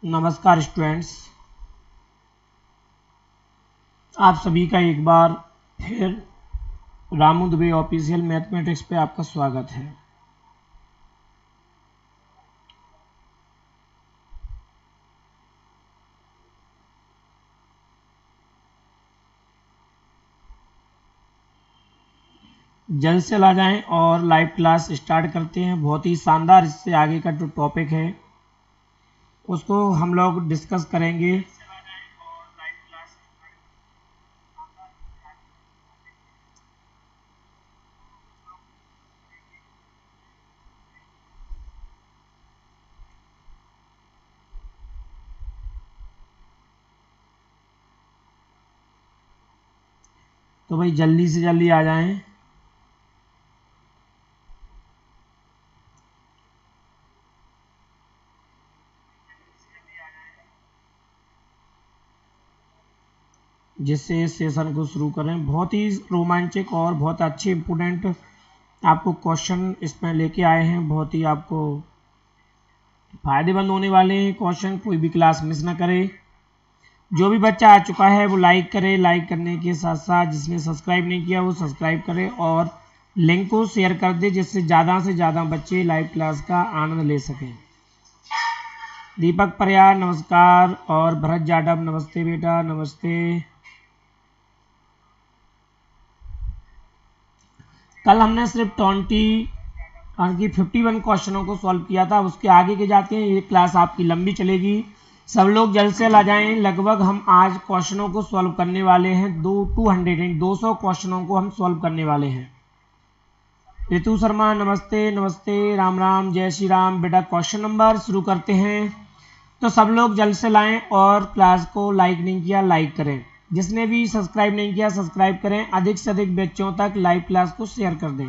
नमस्कार स्टूडेंट्स, आप सभी का एक बार फिर रामू दुबे ऑफिशियल मैथमेटिक्स पे आपका स्वागत है। जल्द से ला जाएं और लाइव क्लास स्टार्ट करते हैं। बहुत ही शानदार इससे आगे का जो टॉपिक है उसको हम लोग डिस्कस करेंगे। तो भाई जल्दी से जल्दी आ जाएं। जिससे इस सेशन को शुरू करें। बहुत ही रोमांचक और बहुत अच्छे इंपोर्टेंट आपको क्वेश्चन इसमें लेके आए हैं। बहुत ही आपको फायदेमंद होने वाले हैं क्वेश्चन। कोई भी क्लास मिस ना करे। जो भी बच्चा आ चुका है वो लाइक करे। लाइक करने के साथ साथ जिसने सब्सक्राइब नहीं किया वो सब्सक्राइब करे और लिंक को शेयर कर दे, जिससे ज़्यादा से ज़्यादा बच्चे लाइव क्लास का आनंद ले सकें। दीपक परियार नमस्कार और भरत जाटव नमस्ते बेटा, नमस्ते। कल हमने सिर्फ 51 क्वेश्चनों को सॉल्व किया था। उसके आगे के जाते हैं। ये क्लास आपकी लंबी चलेगी। सब लोग जल्द से ला जाएं। लगभग हम आज क्वेश्चनों को सॉल्व करने वाले हैं। 200 क्वेश्चनों को हम सॉल्व करने वाले हैं। ऋतु शर्मा नमस्ते, नमस्ते, राम राम, जय श्री राम। बेटा क्वेश्चन नंबर शुरू करते हैं। तो सब लोग जल्द से लाएं और क्लास को लाइक नहीं किया लाइक करें। जिसने भी सब्सक्राइब नहीं किया सब्सक्राइब करें। अधिक से अधिक बच्चों तक लाइव क्लास को शेयर कर दें।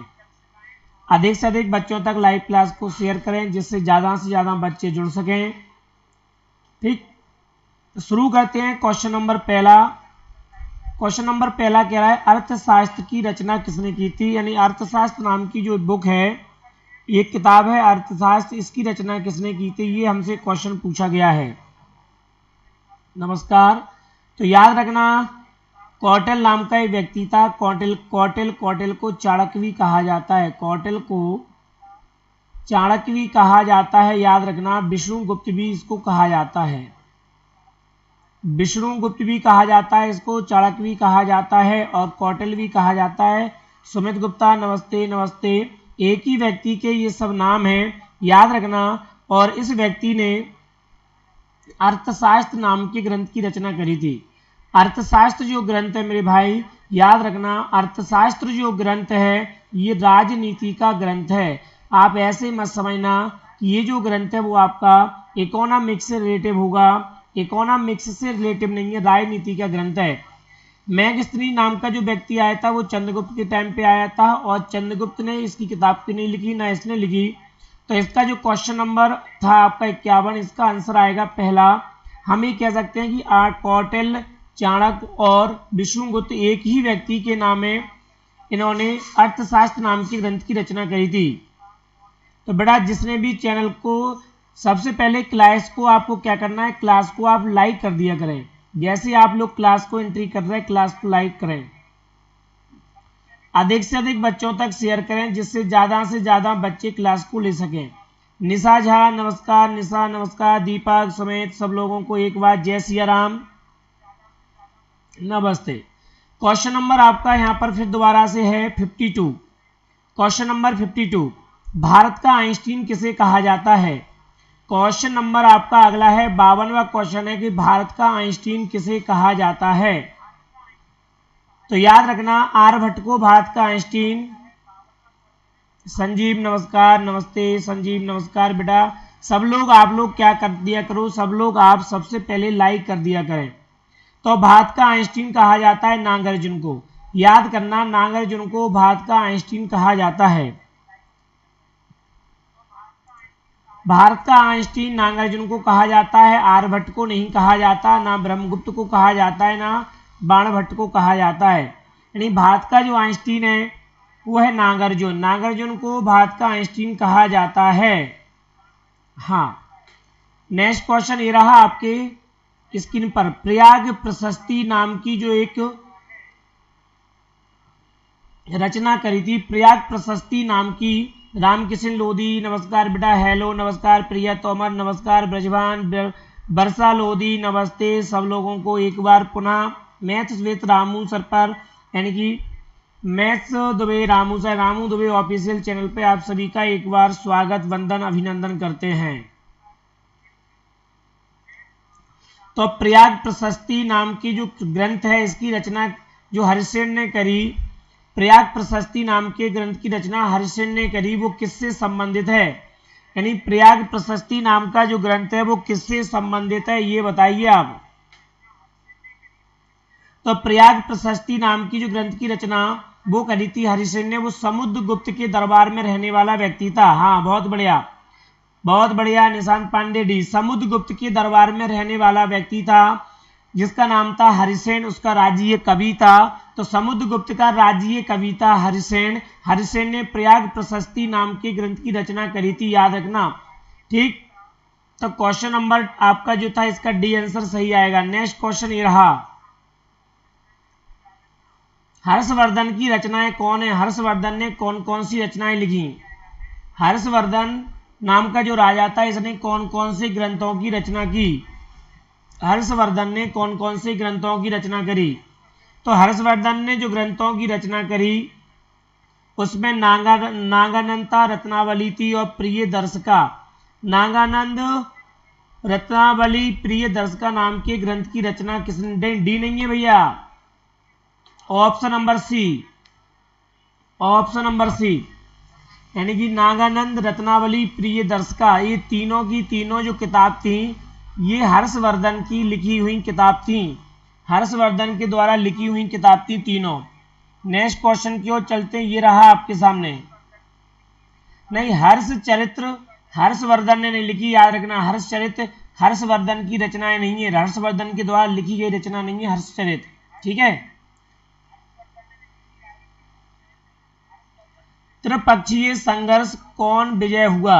अधिक से अधिक बच्चों तक लाइव क्लास को शेयर करें, जिससे ज़्यादा से ज़्यादा बच्चे जुड़ सकें। ठीक, शुरू करते हैं। क्वेश्चन नंबर पहला कह रहा है अर्थशास्त्र की रचना किसने की थी। यानी अर्थशास्त्र नाम की जो बुक है, एक किताब है अर्थशास्त्र, इसकी रचना किसने की थी, ये हमसे क्वेश्चन पूछा गया है। नमस्कार। तो याद रखना, कौटिल्य नाम का एक व्यक्ति था। कौटिल्य को चाणक्य भी कहा जाता है। कौटिल्य को चाणक्य भी कहा जाता है। याद रखना, विष्णुगुप्त भी इसको कहा जाता है। विष्णुगुप्त भी कहा जाता है इसको, चाणक्य भी कहा जाता है और कौटिल्य भी कहा जाता है। सुमित गुप्ता नमस्ते, नमस्ते। एक ही व्यक्ति के ये सब नाम हैं, याद रखना। और इस व्यक्ति ने अर्थशास्त्र नाम के ग्रंथ की रचना करी थी। अर्थशास्त्र जो ग्रंथ है मेरे भाई, याद रखना, अर्थशास्त्र जो ग्रंथ है ये राजनीति का ग्रंथ है। आप ऐसे मत समझना कि ये जो ग्रंथ है वो आपका इकोनॉमिक्स से रिलेटिव होगा। इकोनॉमिक्स से रिलेटिव नहीं है, राजनीति का ग्रंथ है। मैगस्थनी नाम का जो व्यक्ति आया था वो चंद्रगुप्त के टाइम पे आया था और चंद्रगुप्त ने इसकी किताब की नहीं लिखी, ना इसने लिखी। तो इसका जो क्वेश्चन नंबर था आपका 51, इसका आंसर आएगा पहला। हम ये कह सकते हैं कि कौटिल्य, चाणक्य और विष्णुगुप्त एक ही व्यक्ति के नाम है, इन्होंने अर्थशास्त्र नाम के ग्रंथ की रचना करी थी। तो बेटा जिसने भी चैनल को सबसे पहले क्लास को आपको क्या करना है, क्लास को आप लाइक कर दिया करें। जैसे आप लोग क्लास को एंट्री कर रहे हैं क्लास को लाइक करें। अधिक से अधिक बच्चों तक शेयर करें, जिससे ज़्यादा से ज़्यादा बच्चे क्लास को ले सकें। निशा झा नमस्कार, निशा नमस्कार। दीपक समेत सब लोगों को एक बार जय सिया राम, नमस्ते। क्वेश्चन नंबर आपका यहाँ पर फिर दोबारा से है 52। क्वेश्चन नंबर 52, भारत का आइंस्टीन किसे कहा जाता है। क्वेश्चन नंबर आपका अगला है 52वां क्वेश्चन है कि भारत का आइंस्टीन किसे कहा जाता है। तो याद रखना, आर्यभट्ट को भारत का आइंस्टीन। संजीव नमस्कार, नमस्ते संजीव, नमस्कार बेटा। सब लोग आप लोग क्या कर दिया करो, सब लोग आप सबसे पहले लाइक कर दिया करें। तो भारत का आइंस्टीन कहा जाता है नागार्जुन को। याद करना, नागार्जुन को भारत का आइंस्टीन कहा जाता है। भारत का आइंस्टीन नागार्जुन को कहा जाता है, आर्यभट्ट को नहीं कहा जाता, ना ब्रह्मगुप्त को कहा जाता है, ना बाणभट्ट को कहा जाता है। यानी भारत का जो आइंस्टीन है वो है नागार्जुन। नागार्जुन को भारत का आइंस्टीन कहा जाता है। हाँ, नेक्स्ट क्वेश्चन ये रहा आपके स्क्रीन पर, प्रयाग प्रशस्ति नाम की जो एक रचना करी थी, प्रयाग प्रशस्ति नाम की, रामकिशन लोधी, नमस्कार बेटा, हेलो, नमस्कार प्रिया तोमर, नमस्कार ब्रजभान, वर्षा लोधी, नमस्ते सब लोगों को एक बार पुनः मैथ्स विद रामू सर पर, यानी कि maths Dubey Ramu sir, Ramu Dubey official channel पे आप सभी का एक बार स्वागत, वंदन, अभिनंदन करते हैं। तो प्रयाग प्रशस्ति नाम की जो ग्रंथ है इसकी रचना जो हरिसेन ने करी, प्रयाग प्रशस्ति नाम के ग्रंथ की रचना हरिसेन ने करी, वो किससे संबंधित है, यानी प्रयाग प्रशस्ति नाम का जो ग्रंथ है वो किससे संबंधित है ये बताइए आप। तो प्रयाग प्रशस्ति नाम की जो ग्रंथ की रचना वो करी थी हरिसेन ने, वो समुद्रगुप्त के दरबार में रहने वाला व्यक्ति था। हाँ बहुत बढ़िया निशांत पांडे डी, समुद्रगुप्त के दरबार में रहने वाला व्यक्ति था जिसका नाम था हरिसेन, उसका राजीय कवि था। तो समुद्रगुप्त का राजीय कवि था हरिसेन, हरिसेन ने प्रयाग प्रशस्ति नाम के ग्रंथ की रचना करी थी, याद रखना, ठीक। तो क्वेश्चन नंबर आपका जो था इसका डी आंसर सही आएगा। नेक्स्ट क्वेश्चन ये रहा, हर्षवर्धन की रचनाएं कौन है, हर्षवर्धन ने कौन कौन सी रचनाएं लिखी। हर्षवर्धन नाम का जो राजा था इसने कौन कौन से ग्रंथों की रचना की, हर्षवर्धन ने कौन कौन से ग्रंथों की रचना करी। तो हर्षवर्धन ने जो ग्रंथों की रचना करी उसमें नागानंदा रत्नावली थी और प्रिय दर्शका, नागानंद रत्नावली प्रिय दर्शका नाम के ग्रंथ की रचना किसने, डी नहीं है भैया, option number C, option number C, यानी कि नागानंद रत्नावली प्रिय दर्शका, ये तीनों की तीनों जो किताब थी ये हर्षवर्धन की लिखी हुई किताब थी, हर्षवर्धन के द्वारा लिखी हुई किताब थी तीनों। नेक्स्ट क्वेश्चन की ओर चलते हैं, ये रहा आपके सामने, नहीं हर्षचरित्र हर्षवर्धन ने नहीं लिखी, याद रखना, हर्षचरित्र हर्षवर्धन की रचनाएं नहीं है, हर्षवर्धन के द्वारा लिखी गई रचना नहीं है हर्षचरित्र, ठीक है। त्रिपक्षीय संघर्ष कौन विजय हुआ,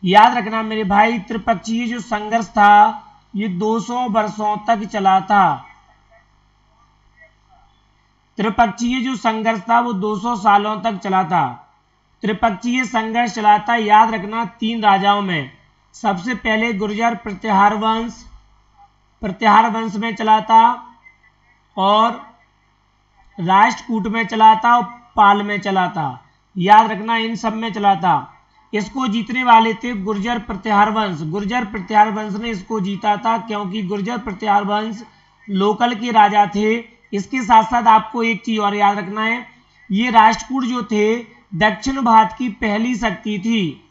याद रखना मेरे भाई, त्रिपक्षीय जो संघर्ष था ये 200 वर्षों तक चला था, त्रिपक्षीय जो संघर्ष था वो 200 सालों तक चला था। त्रिपक्षीय संघर्ष चला था, याद रखना, 3 राजाओं में, सबसे पहले गुर्जर प्रत्याहार वंश में चला था, और राष्ट्रकूट में चला था, और पाल में चला था, याद रखना इन सब में चला था। इसको जीतने वाले थे गुर्जर प्रत्याहार वंश, गुर्जर प्रत्याहार वंश ने इसको जीता था क्योंकि गुर्जर प्रत्याहार वंश लोकल के राजा थे। इसके साथ साथ आपको एक चीज और याद रखना है, ये राष्ट्रकूट जो थे दक्षिण भारत की पहली शक्ति थी,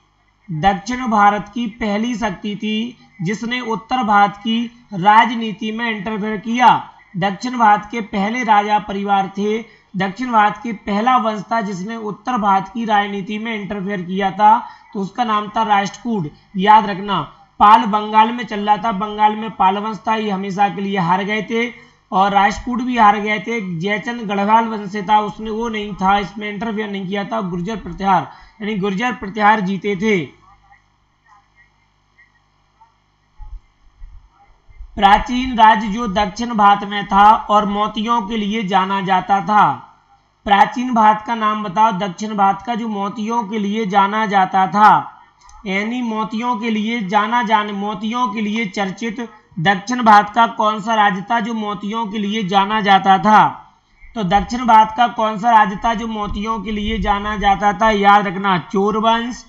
दक्षिण भारत की पहली शक्ति थी जिसने उत्तर भारत की राजनीति में इंटरफेयर किया। दक्षिण भारत के पहले राजा परिवार थे, दक्षिण भारत के पहला वंश था जिसने उत्तर भारत की राजनीति में इंटरफेयर किया था, तो उसका नाम था राष्ट्रकूट, याद रखना। पाल बंगाल में चल रहा था, बंगाल में पाल वंश था, ये हमेशा के लिए हार गए थे, और राष्ट्रकूट भी हार गए थे। जयचंद गढ़वाल वंश से था, उसने वो नहीं था, इसमें इंटरफेयर नहीं किया था। गुर्जर प्रत्याहार यानी गुर्जर प्रत्याहार जीते थे। प्राचीन राज्य जो दक्षिण भारत में था और मोतियों के लिए जाना जाता था, प्राचीन भारत का नाम बताओ, दक्षिण भारत का जो मोतियों के लिए जाना जाता था, यानी मोतियों के लिए चर्चित दक्षिण भारत का कौन सा राज्य था जो मोतियों के लिए जाना जाता था। तो दक्षिण भारत का कौन सा राज्य था जो मोतियों के लिए जाना जाता था, याद रखना, चोल वंश,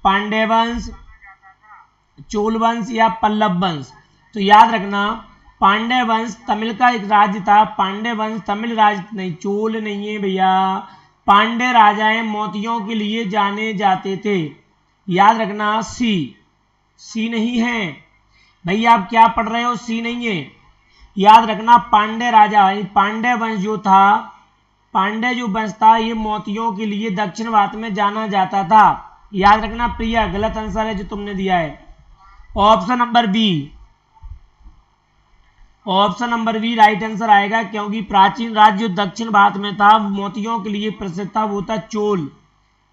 पांड्य वंश, चोल वंश या पल्लव वंश। तो याद रखना पांड्य वंश तमिल का एक राज्य था, पांड्य वंश तमिल राज्य नहीं, चोल नहीं है भैया, पांड्य राजाएं मोतियों के लिए जाने जाते थे, याद रखना। सी नहीं है भैया, आप क्या पढ़ रहे हो, सी नहीं है, याद रखना। पांड्य राजा पांड्य वंश जो था, पांड्य जो वंश था ये मोतियों के लिए दक्षिण भारत में जाना जाता था, याद रखना। प्रिया गलत आंसर है जो तुमने दिया है, option number B, option number B right answer आएगा, क्योंकि प्राचीन राज्य जो दक्षिण भारत में था मोतियों के लिए प्रसिद्ध था वो था चोल।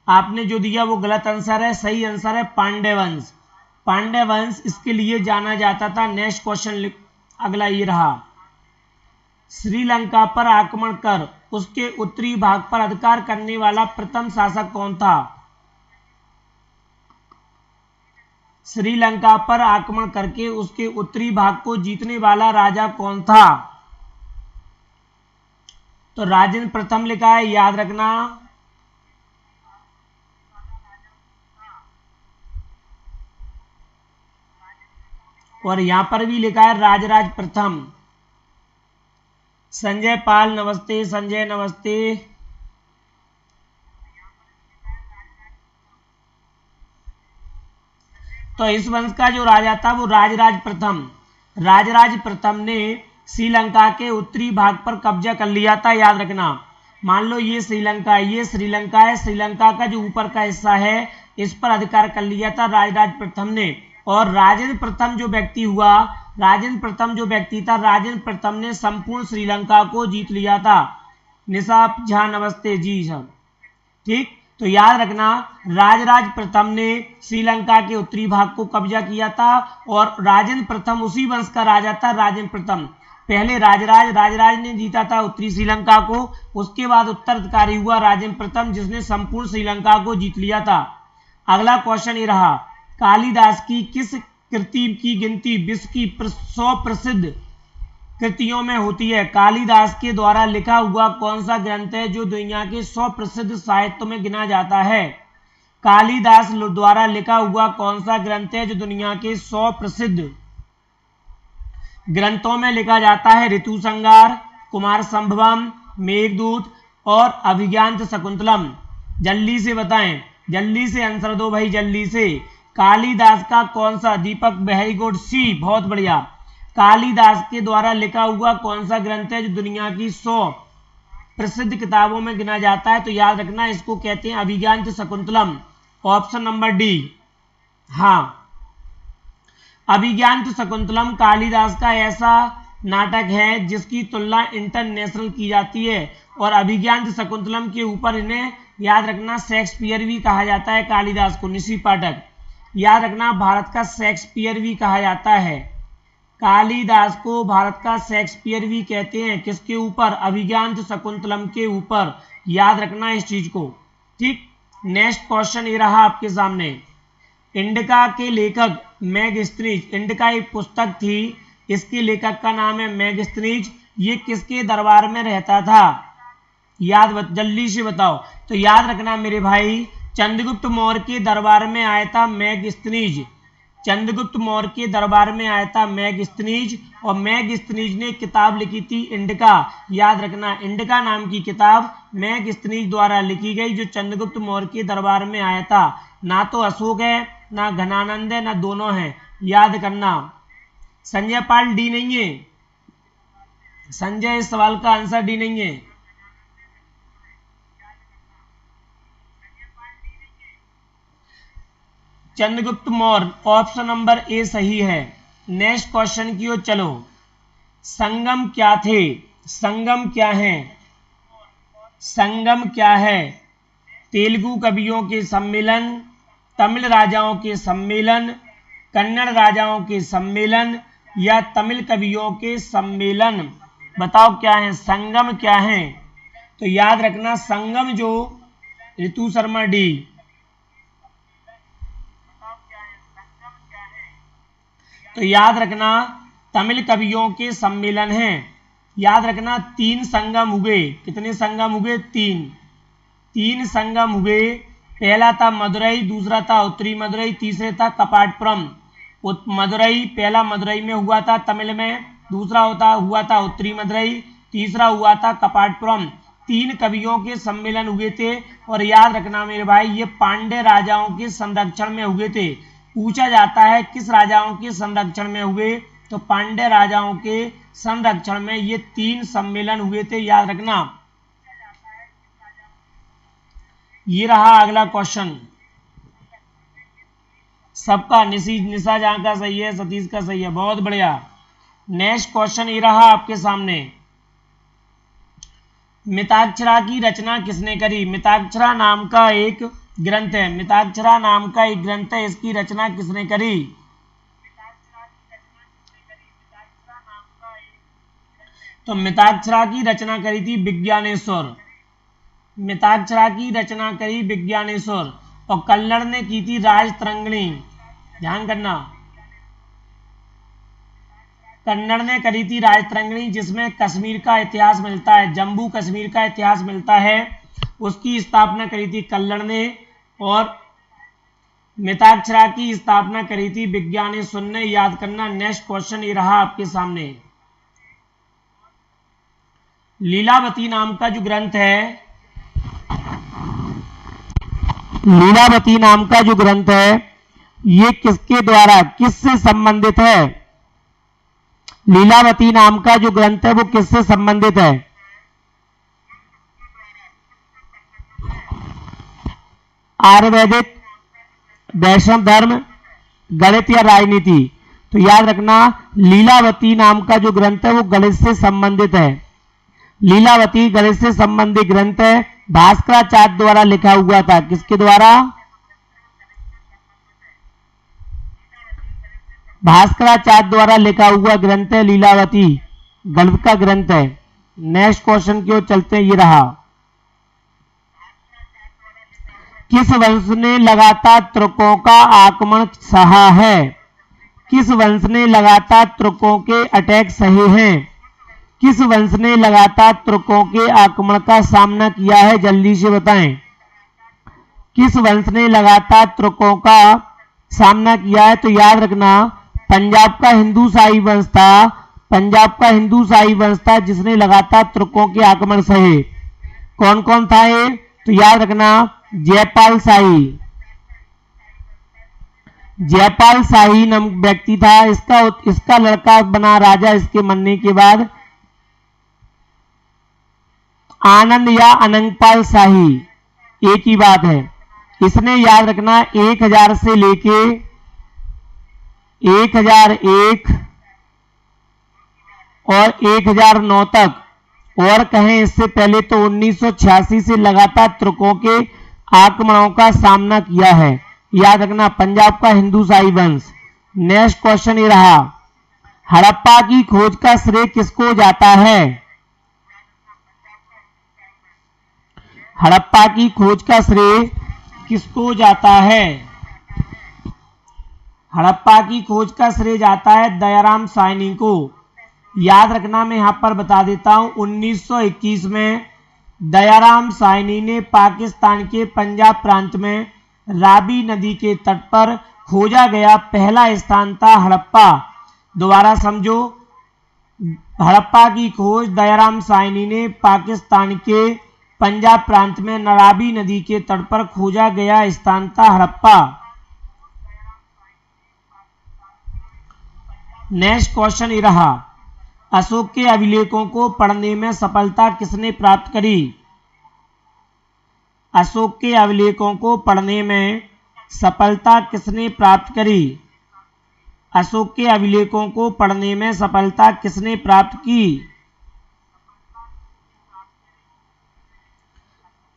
आपने जो दिया वो गलत आंसर है, सही आंसर है पांड्य वंश। पांड्य वंश इसके लिए जाना जाता था। नेक्स्ट क्वेश्चन अगला ये रहा, श्रीलंका पर आक्रमण कर उसके उत्तरी भाग पर अधिकार करने वाला प्रथम शासक कौन था? श्रीलंका पर आक्रमण करके उसके उत्तरी भाग को जीतने वाला राजा कौन था? तो राजेंद्र प्रथम लिखा है, याद रखना। और यहां पर भी लिखा है राजराज प्रथम। संजय पाल नमस्ते, संजय नमस्ते। तो इस वंश का जो राजा था वो राजराज प्रथम। राजराज प्रथम ने श्रीलंका के उत्तरी भाग पर कब्जा कर लिया था, याद रखना। मान लो ये श्रीलंका है, ये श्रीलंका है, श्रीलंका का जो ऊपर का हिस्सा है इस पर अधिकार कर लिया था राजराज प्रथम ने। और राजेंद्र प्रथम जो व्यक्ति हुआ, राजेंद्र प्रथम जो व्यक्ति था, राजेंद्र प्रथम ने संपूर्ण श्रीलंका को जीत लिया था। निसाब झा नमस्ते जी सब, ठीक। तो याद रखना राजराज प्रथम ने श्रीलंका के उत्तरी भाग को कब्जा किया था और राजेंद्र प्रथम उसी वंश का राजा था। राजेंद्र प्रथम पहले राजराज ने जीता था उत्तरी श्रीलंका को, उसके बाद उत्तराधिकारी हुआ राजेंद्र प्रथम जिसने संपूर्ण श्रीलंका को जीत लिया था। अगला क्वेश्चन ये रहा, कालिदास की किस कृति की गिनती विश्व की 100 प्रसिद्ध कृतियों में होती है? कालिदास के द्वारा लिखा हुआ कौन सा ग्रंथ है जो दुनिया के 100 प्रसिद्ध साहित्यों में गिना जाता है? कालिदास द्वारा लिखा हुआ कौन सा ग्रंथ है जो दुनिया के 100 प्रसिद्ध ग्रंथों में लिखा जाता है? ऋतु संहार, कुमार संभवम, मेघदूत और अभिज्ञान शकुंतलम। जल्दी से बताएं, जल्दी से आंसर दो भाई, जल्दी से। कालिदास का कौन सा? दीपक वेरी गुड, सी, बहुत बढ़िया। कालिदास के द्वारा लिखा हुआ कौन सा ग्रंथ है जो दुनिया की 100 प्रसिद्ध किताबों में गिना जाता है? तो याद रखना इसको कहते हैं अभिज्ञान शकुंतलम, ऑप्शन नंबर डी। हाँ, अभिज्ञान शकुंतलम कालिदास का ऐसा नाटक है जिसकी तुलना इंटरनेशनल की जाती है। और अभिज्ञान शकुंतलम के ऊपर इन्हें याद रखना शेक्सपियर भी कहा जाता है। कालिदास को निशी पाठक, याद रखना भारत का शेक्सपियर भी कहा जाता है। कालिदास को भारत का शेक्सपियर भी कहते हैं। किसके ऊपर? अभिज्ञान शकुंतलम के ऊपर, याद रखना इस चीज को, ठीक। नेक्स्ट क्वेश्चन ये रहा आपके सामने, इंडिका के लेखक मैगस्थनीज, इंडिका एक पुस्तक थी, इसके लेखक का नाम है मैगस्थनीज। ये किसके दरबार में रहता था? जल्दी से बताओ। तो याद रखना मेरे भाई, चंद्रगुप्त मौर्य के दरबार में आया था मैगस्थनीज। चंद्रगुप्त मौर्य के दरबार में आया था मैगस्थनीज और मैगस्थनीज ने किताब लिखी थी इंडिका। याद रखना इंडिका नाम की किताब मैगस्थनीज द्वारा लिखी गई जो चंद्रगुप्त मौर्य के दरबार में आया था। ना तो अशोक है, ना घनानंद है, ना दोनों है, याद करना। संजय पाल डी नहीं है, संजय इस सवाल का आंसर डी नहीं है। Chandragupta Maurya option number A सही है। नेक्स्ट क्वेश्चन की ओर चलो, संगम क्या थे? संगम क्या है? संगम क्या है? तेलुगु कवियों के सम्मेलन, तमिल राजाओं के सम्मेलन, कन्नड़ राजाओं के सम्मेलन या तमिल कवियों के सम्मेलन? बताओ क्या है संगम, क्या है? तो याद रखना संगम जो ऋतु शर्मा डी, तो याद रखना तमिल कवियों के सम्मेलन हैं। याद रखना 3 संगम हुए। कितने संगम हुए? 3 संगम हुए। पहला था मदुरई, दूसरा था उत्तरी मदुरई, तीसरे था कपाटपुरम। मदुरई पहला मदुरई में हुआ था तमिल में, दूसरा हुआ था उत्तरी मदुरई, तीसरा हुआ था कपाटपुरम। 3 कवियों के सम्मेलन हुए थे। और याद रखना मेरे भाई ये पांड्य राजाओं के संरक्षण में हुए थे। पूछा जाता है किस राजाओं के संरक्षण में हुए? तो पांड्य राजाओं के संरक्षण में ये 3 सम्मेलन हुए थे, याद रखना। ये रहा अगला क्वेश्चन, सबका निशा जहां का सही है, सतीश का सही है, बहुत बढ़िया। नेक्स्ट क्वेश्चन ये रहा आपके सामने, मिताक्षरा की रचना किसने करी? मिताक्षरा नाम का एक ग्रंथ है। मिताक्षरा नाम का एक ग्रंथ है, इसकी रचना किसने करी? तो मिताक्षरा की रचना करी थी विज्ञानेश्वर। मिताक्षरा की रचना करी विज्ञानेश्वर। और कल्लड़ ने की थी राजतरंगिणी। ध्यान करना, कन्नड़ ने करी थी राजतरंगिणी, जिसमें कश्मीर का इतिहास मिलता है, जम्मू कश्मीर का इतिहास मिलता है। उसकी स्थापना करी थी कल्लड़ ने। और मिताक्षरा की स्थापना करी थी विज्ञानेश्वर ने। याद करना। नेक्स्ट क्वेश्चन ये रहा आपके सामने। लीलावती नाम का जो ग्रंथ है, लीलावती नाम का जो ग्रंथ है, ये किसके द्वारा, किससे संबंधित है? लीलावती नाम का जो ग्रंथ है वो किससे संबंधित है? आयुर्वेदिक, वैष्णव धर्म, गणित या राजनीति? तो याद रखना, लीलावती नाम का जो ग्रंथ है वो गणित से संबंधित है। लीलावती गणित से संबंधित ग्रंथ है। भास्कराचार्य द्वारा लिखा हुआ था। किसके द्वारा? भास्कराचार्य द्वारा लिखा हुआ ग्रंथ है लीलावती, गणित का ग्रंथ है। नेक्स्ट क्वेश्चन की ओर चलते हैं। ये रहा। किस वंश ने लगातार तुर्कों का आक्रमण सहा है? किस वंश ने लगातार तुर्कों के अटैक सहे हैं? किस वंश ने लगातार तुर्कों के आक्रमण का सामना किया है? जल्दी से बताएं। किस वंश ने लगातार तुर्कों का सामना किया है? तो याद रखना, पंजाब का हिंदू शाही वंश था। पंजाब का हिंदू शाही वंश था जिसने लगातार तुर्कों के आक्रमण सहे। कौन कौन था ये? तो याद रखना, जयपाल शाही। जयपाल शाही नाम व्यक्ति था। इसका लड़का बना राजा इसके मरने के बाद आनंद या अनंगपाल शाही, एक ही बात है। इसने याद रखना 1000 से लेके 1001 और 1009 तक, और कहें इससे पहले तो 1986 से लगातार तुर्कों के आक्रमणों का सामना किया है। याद रखना, पंजाब का हिंदू शाही वंश। नेक्स्ट क्वेश्चन ये रहा। हड़प्पा की खोज का श्रेय किसको जाता है? हड़प्पा की खोज का श्रेय किसको जाता है? हड़प्पा की खोज का श्रेय जाता है दयाराम साहनी को। याद रखना, मैं यहां पर बता देता हूं, 1921 में दयाराम साहनी ने पाकिस्तान के पंजाब प्रांत में रावी नदी के तट पर खोजा गया पहला स्थान था हड़प्पा। दोबारा समझो, हड़प्पा की खोज दयाराम साहनी ने पाकिस्तान के पंजाब प्रांत में रावी नदी के तट पर खोजा गया स्थान था हड़प्पा। नेक्स्ट क्वेश्चन ये रहा। अशोक के अभिलेखों को पढ़ने में सफलता किसने प्राप्त करी? अशोक के अभिलेखों को पढ़ने में सफलता किसने प्राप्त करी? अशोक के अभिलेखों को पढ़ने में सफलता किसने प्राप्त की?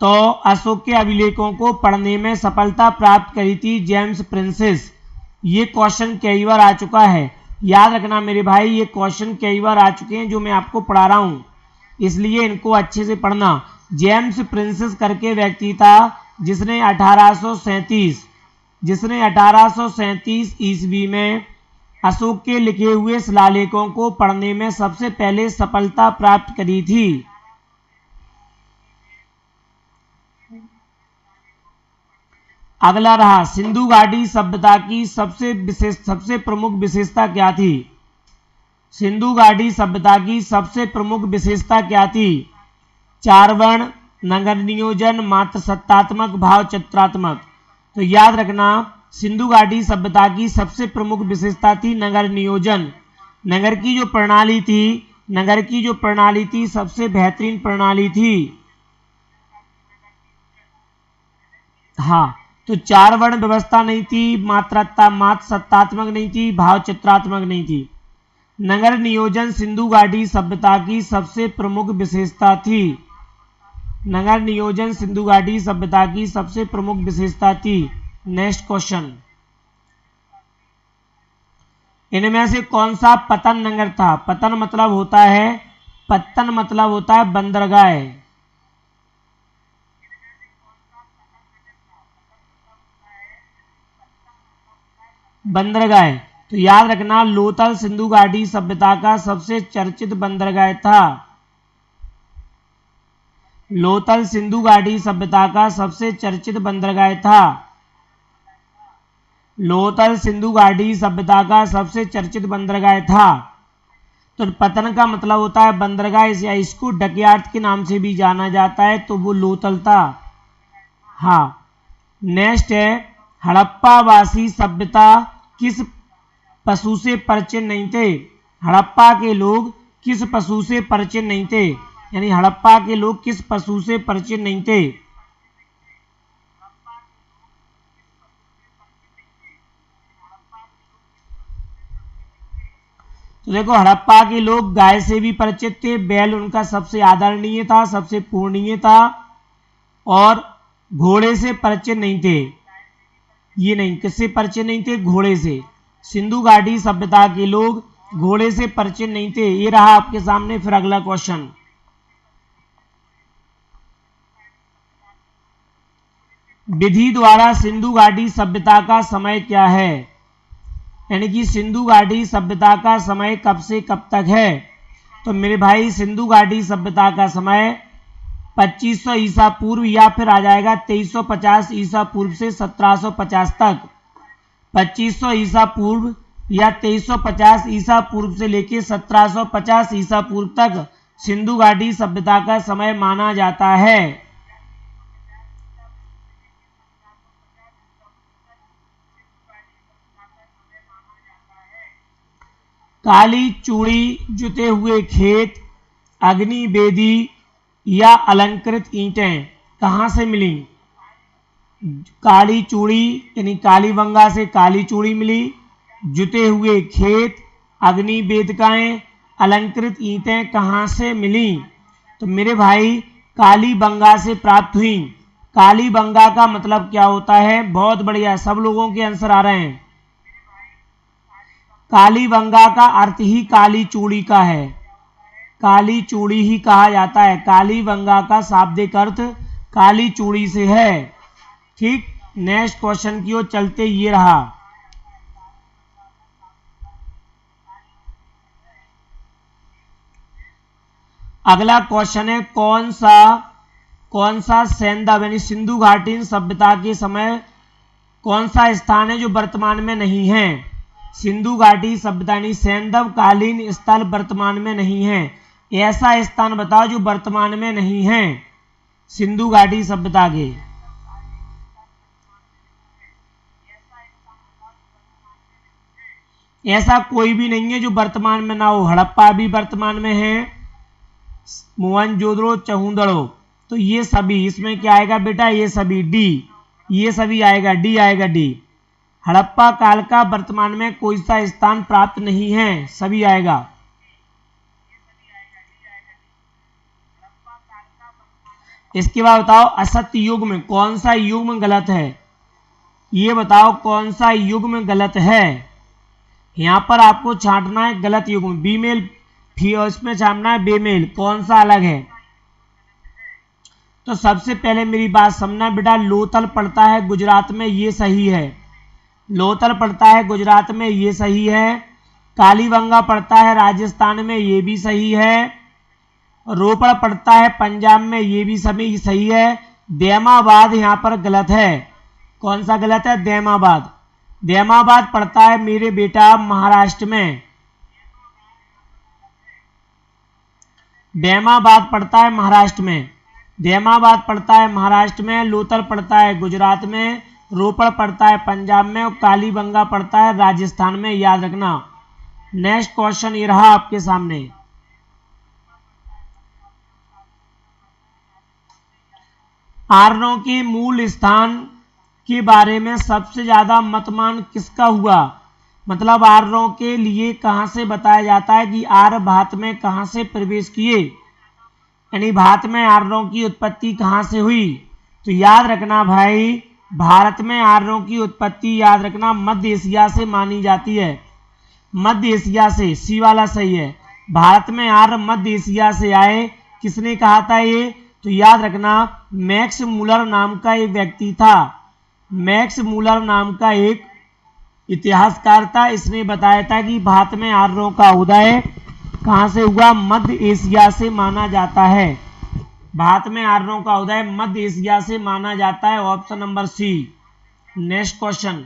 तो अशोक के अभिलेखों को पढ़ने में सफलता प्राप्त करी थी जेम्स प्रिंसेस। ये क्वेश्चन कई बार आ चुका है। याद रखना मेरे भाई, ये क्वेश्चन कई बार आ चुके हैं जो मैं आपको पढ़ा रहा हूं, इसलिए इनको अच्छे से पढ़ना। जेम्स प्रिंसेस करके व्यक्ति था जिसने 1837 ईस्वी में अशोक के लिखे हुए शिलालेखों को पढ़ने में सबसे पहले सफलता प्राप्त करी थी। अगला रहा, सिंधु घाटी सभ्यता की सबसे प्रमुख विशेषता क्या थी? सिंधु घाटी सभ्यता की सबसे प्रमुख विशेषता क्या थी? 4 वर्ण, नगर नियोजन, मात्र सत्तात्मक, भाव चित्रात्मक। तो याद रखना, सिंधु घाटी सभ्यता की सबसे प्रमुख विशेषता थी नगर नियोजन। नगर की जो प्रणाली थी सबसे बेहतरीन प्रणाली थी। हाँ, तो 4 वर्ण व्यवस्था नहीं थी, मात्र सत्तात्मक नहीं थी, भाव चित्रात्मक नहीं थी। नगर नियोजन सिंधु घाटी सभ्यता की सबसे प्रमुख विशेषता थी। नगर नियोजन सिंधु घाटी सभ्यता की सबसे प्रमुख विशेषता थी। नेक्स्ट क्वेश्चन, इनमें से कौन सा पतन नगर था? पतन मतलब होता है बंदरगाह। बंदरगाह, तो याद रखना लोथल सिंधु घाटी सभ्यता का सबसे चर्चित बंदरगाह था। लोथल सिंधु घाटी सभ्यता का सबसे चर्चित बंदरगाह था। लोथल सिंधु घाटी सभ्यता का सबसे चर्चित बंदरगाह था। तो पतन का मतलब होता है बंदरगाह, या इसको डकयार्ड के नाम से भी जाना जाता है, तो वो लोथल था। हाँ, नेक्स्ट है हड़प्पावासी सभ्यता किस पशु से परिचित नहीं थे? हड़प्पा के लोग किस पशु से परिचित नहीं थे? यानी हड़प्पा के लोग किस पशु से परिचित नहीं थे? तो देखो हड़प्पा के लोग गाय से भी परिचित थे, बैल उनका सबसे आदरणीय था, सबसे पूजनीय था, और घोड़े से परिचित नहीं थे। ये नहीं, किससे परिचित नहीं थे? घोड़े से। सिंधु घाटी सभ्यता के लोग घोड़े से परिचित नहीं थे। ये रहा आपके सामने। फिर अगला क्वेश्चन, विधि द्वारा सिंधु घाटी सभ्यता का समय क्या है? यानी कि सिंधु घाटी सभ्यता का समय कब से कब तक है? तो मेरे भाई सिंधु घाटी सभ्यता का समय 2500 ईसा पूर्व या फिर आ जाएगा 2350 ईसा पूर्व से 1750 तक। 2500 ईसा पूर्व या 2350 ईसा पूर्व से लेकर 1750 ईसा पूर्व तक सिंधु घाटी सभ्यता का समय माना जाता है। काली चूड़ी, जुते हुए खेत, अग्नि बेदी या अलंकृत ईंटें कहां से मिली? काली चूड़ी यानी कालीबंगा से काली चूड़ी मिली, जुते हुए खेत, अग्नि वेदिकाएं, अलंकृत ईंटें कहां से मिली? तो मेरे भाई कालीबंगा से प्राप्त हुई। कालीबंगा का मतलब क्या होता है? बहुत बढ़िया, सब लोगों के आंसर आ रहे हैं। कालीबंगा का अर्थ ही काली चूड़ी का है, काली चूड़ी ही कहा जाता है। कालीबंगा का शाब्दिक अर्थ काली चूड़ी से है। ठीक, नेक्स्ट क्वेश्चन की ओर चलते, ये रहा। अगला क्वेश्चन है कौन सा सैंधव यानी सिंधु घाटी सभ्यता के समय कौन सा स्थान है जो वर्तमान में नहीं है? सिंधु घाटी सभ्यता यानी सैंधव कालीन स्थल वर्तमान में नहीं है। ऐसा स्थान बताओ जो वर्तमान में नहीं है सिंधु घाटी सभ्यता के। ऐसा कोई भी नहीं है जो वर्तमान में ना हो। हड़प्पा भी वर्तमान में है, मोहनजोदड़ो, चहुंदड़ो, तो ये सभी, इसमें क्या आएगा बेटा? ये सभी डी, ये सभी आएगा, डी आएगा, डी। हड़प्पा काल का वर्तमान में कोई सा स्थान प्राप्त नहीं है, सभी आएगा। इसके बाद बताओ असत्य युग्म, कौन सा युग्म गलत है? ये बताओ कौन सा युग्म गलत है? यहां पर आपको छांटना है गलत युग्म, बीमेल इसमें छांटना है बेमेल, कौन सा अलग है? तो सबसे पहले मेरी बात समझना बेटा, लोथल पड़ता है गुजरात में, ये सही है। लोथल पड़ता है गुजरात में, ये सही है। कालीबंगा पड़ता है राजस्थान में, ये भी सही है। रोपड़ पड़ता है पंजाब में, ये भी सभी सही है। दैमाबाद यहाँ पर गलत है। कौन सा गलत है? दैमाबाद। दैमाबाद पड़ता है मेरे बेटा महाराष्ट्र में। दैमाबाद पड़ता है महाराष्ट्र में। दैमाबाद पड़ता है महाराष्ट्र में। लोथल पड़ता है गुजरात में। रोपड़ पड़ता है पंजाब में और कालीबंगा पड़ता है राजस्थान में, याद रखना। नेक्स्ट क्वेश्चन ये रहा आपके सामने। आर्यों के मूल स्थान के बारे में सबसे ज्यादा मतमान किसका हुआ? मतलब आर्यों के लिए कहां से बताया जाता है कि आर्य भारत में कहां से प्रवेश किए? यानी भारत में आर्यों की उत्पत्ति कहाँ से हुई? तो याद रखना भाई, भारत में आर्यों की उत्पत्ति याद रखना मध्य एशिया से मानी जाती है। मध्य एशिया से, सी वाला सही है। भारत में आर्य मध्य एशिया से आए। किसने कहा था ये? तो याद रखना मैक्स मूलर नाम का एक व्यक्ति था। मैक्स मूलर नाम का एक इतिहासकार था। इसने बताया था कि भारत में आर्यों का उदय कहाँ से हुआ? मध्य एशिया से माना जाता है। भारत में आर्यों का उदय मध्य एशिया से माना जाता है। Option number C. Next question,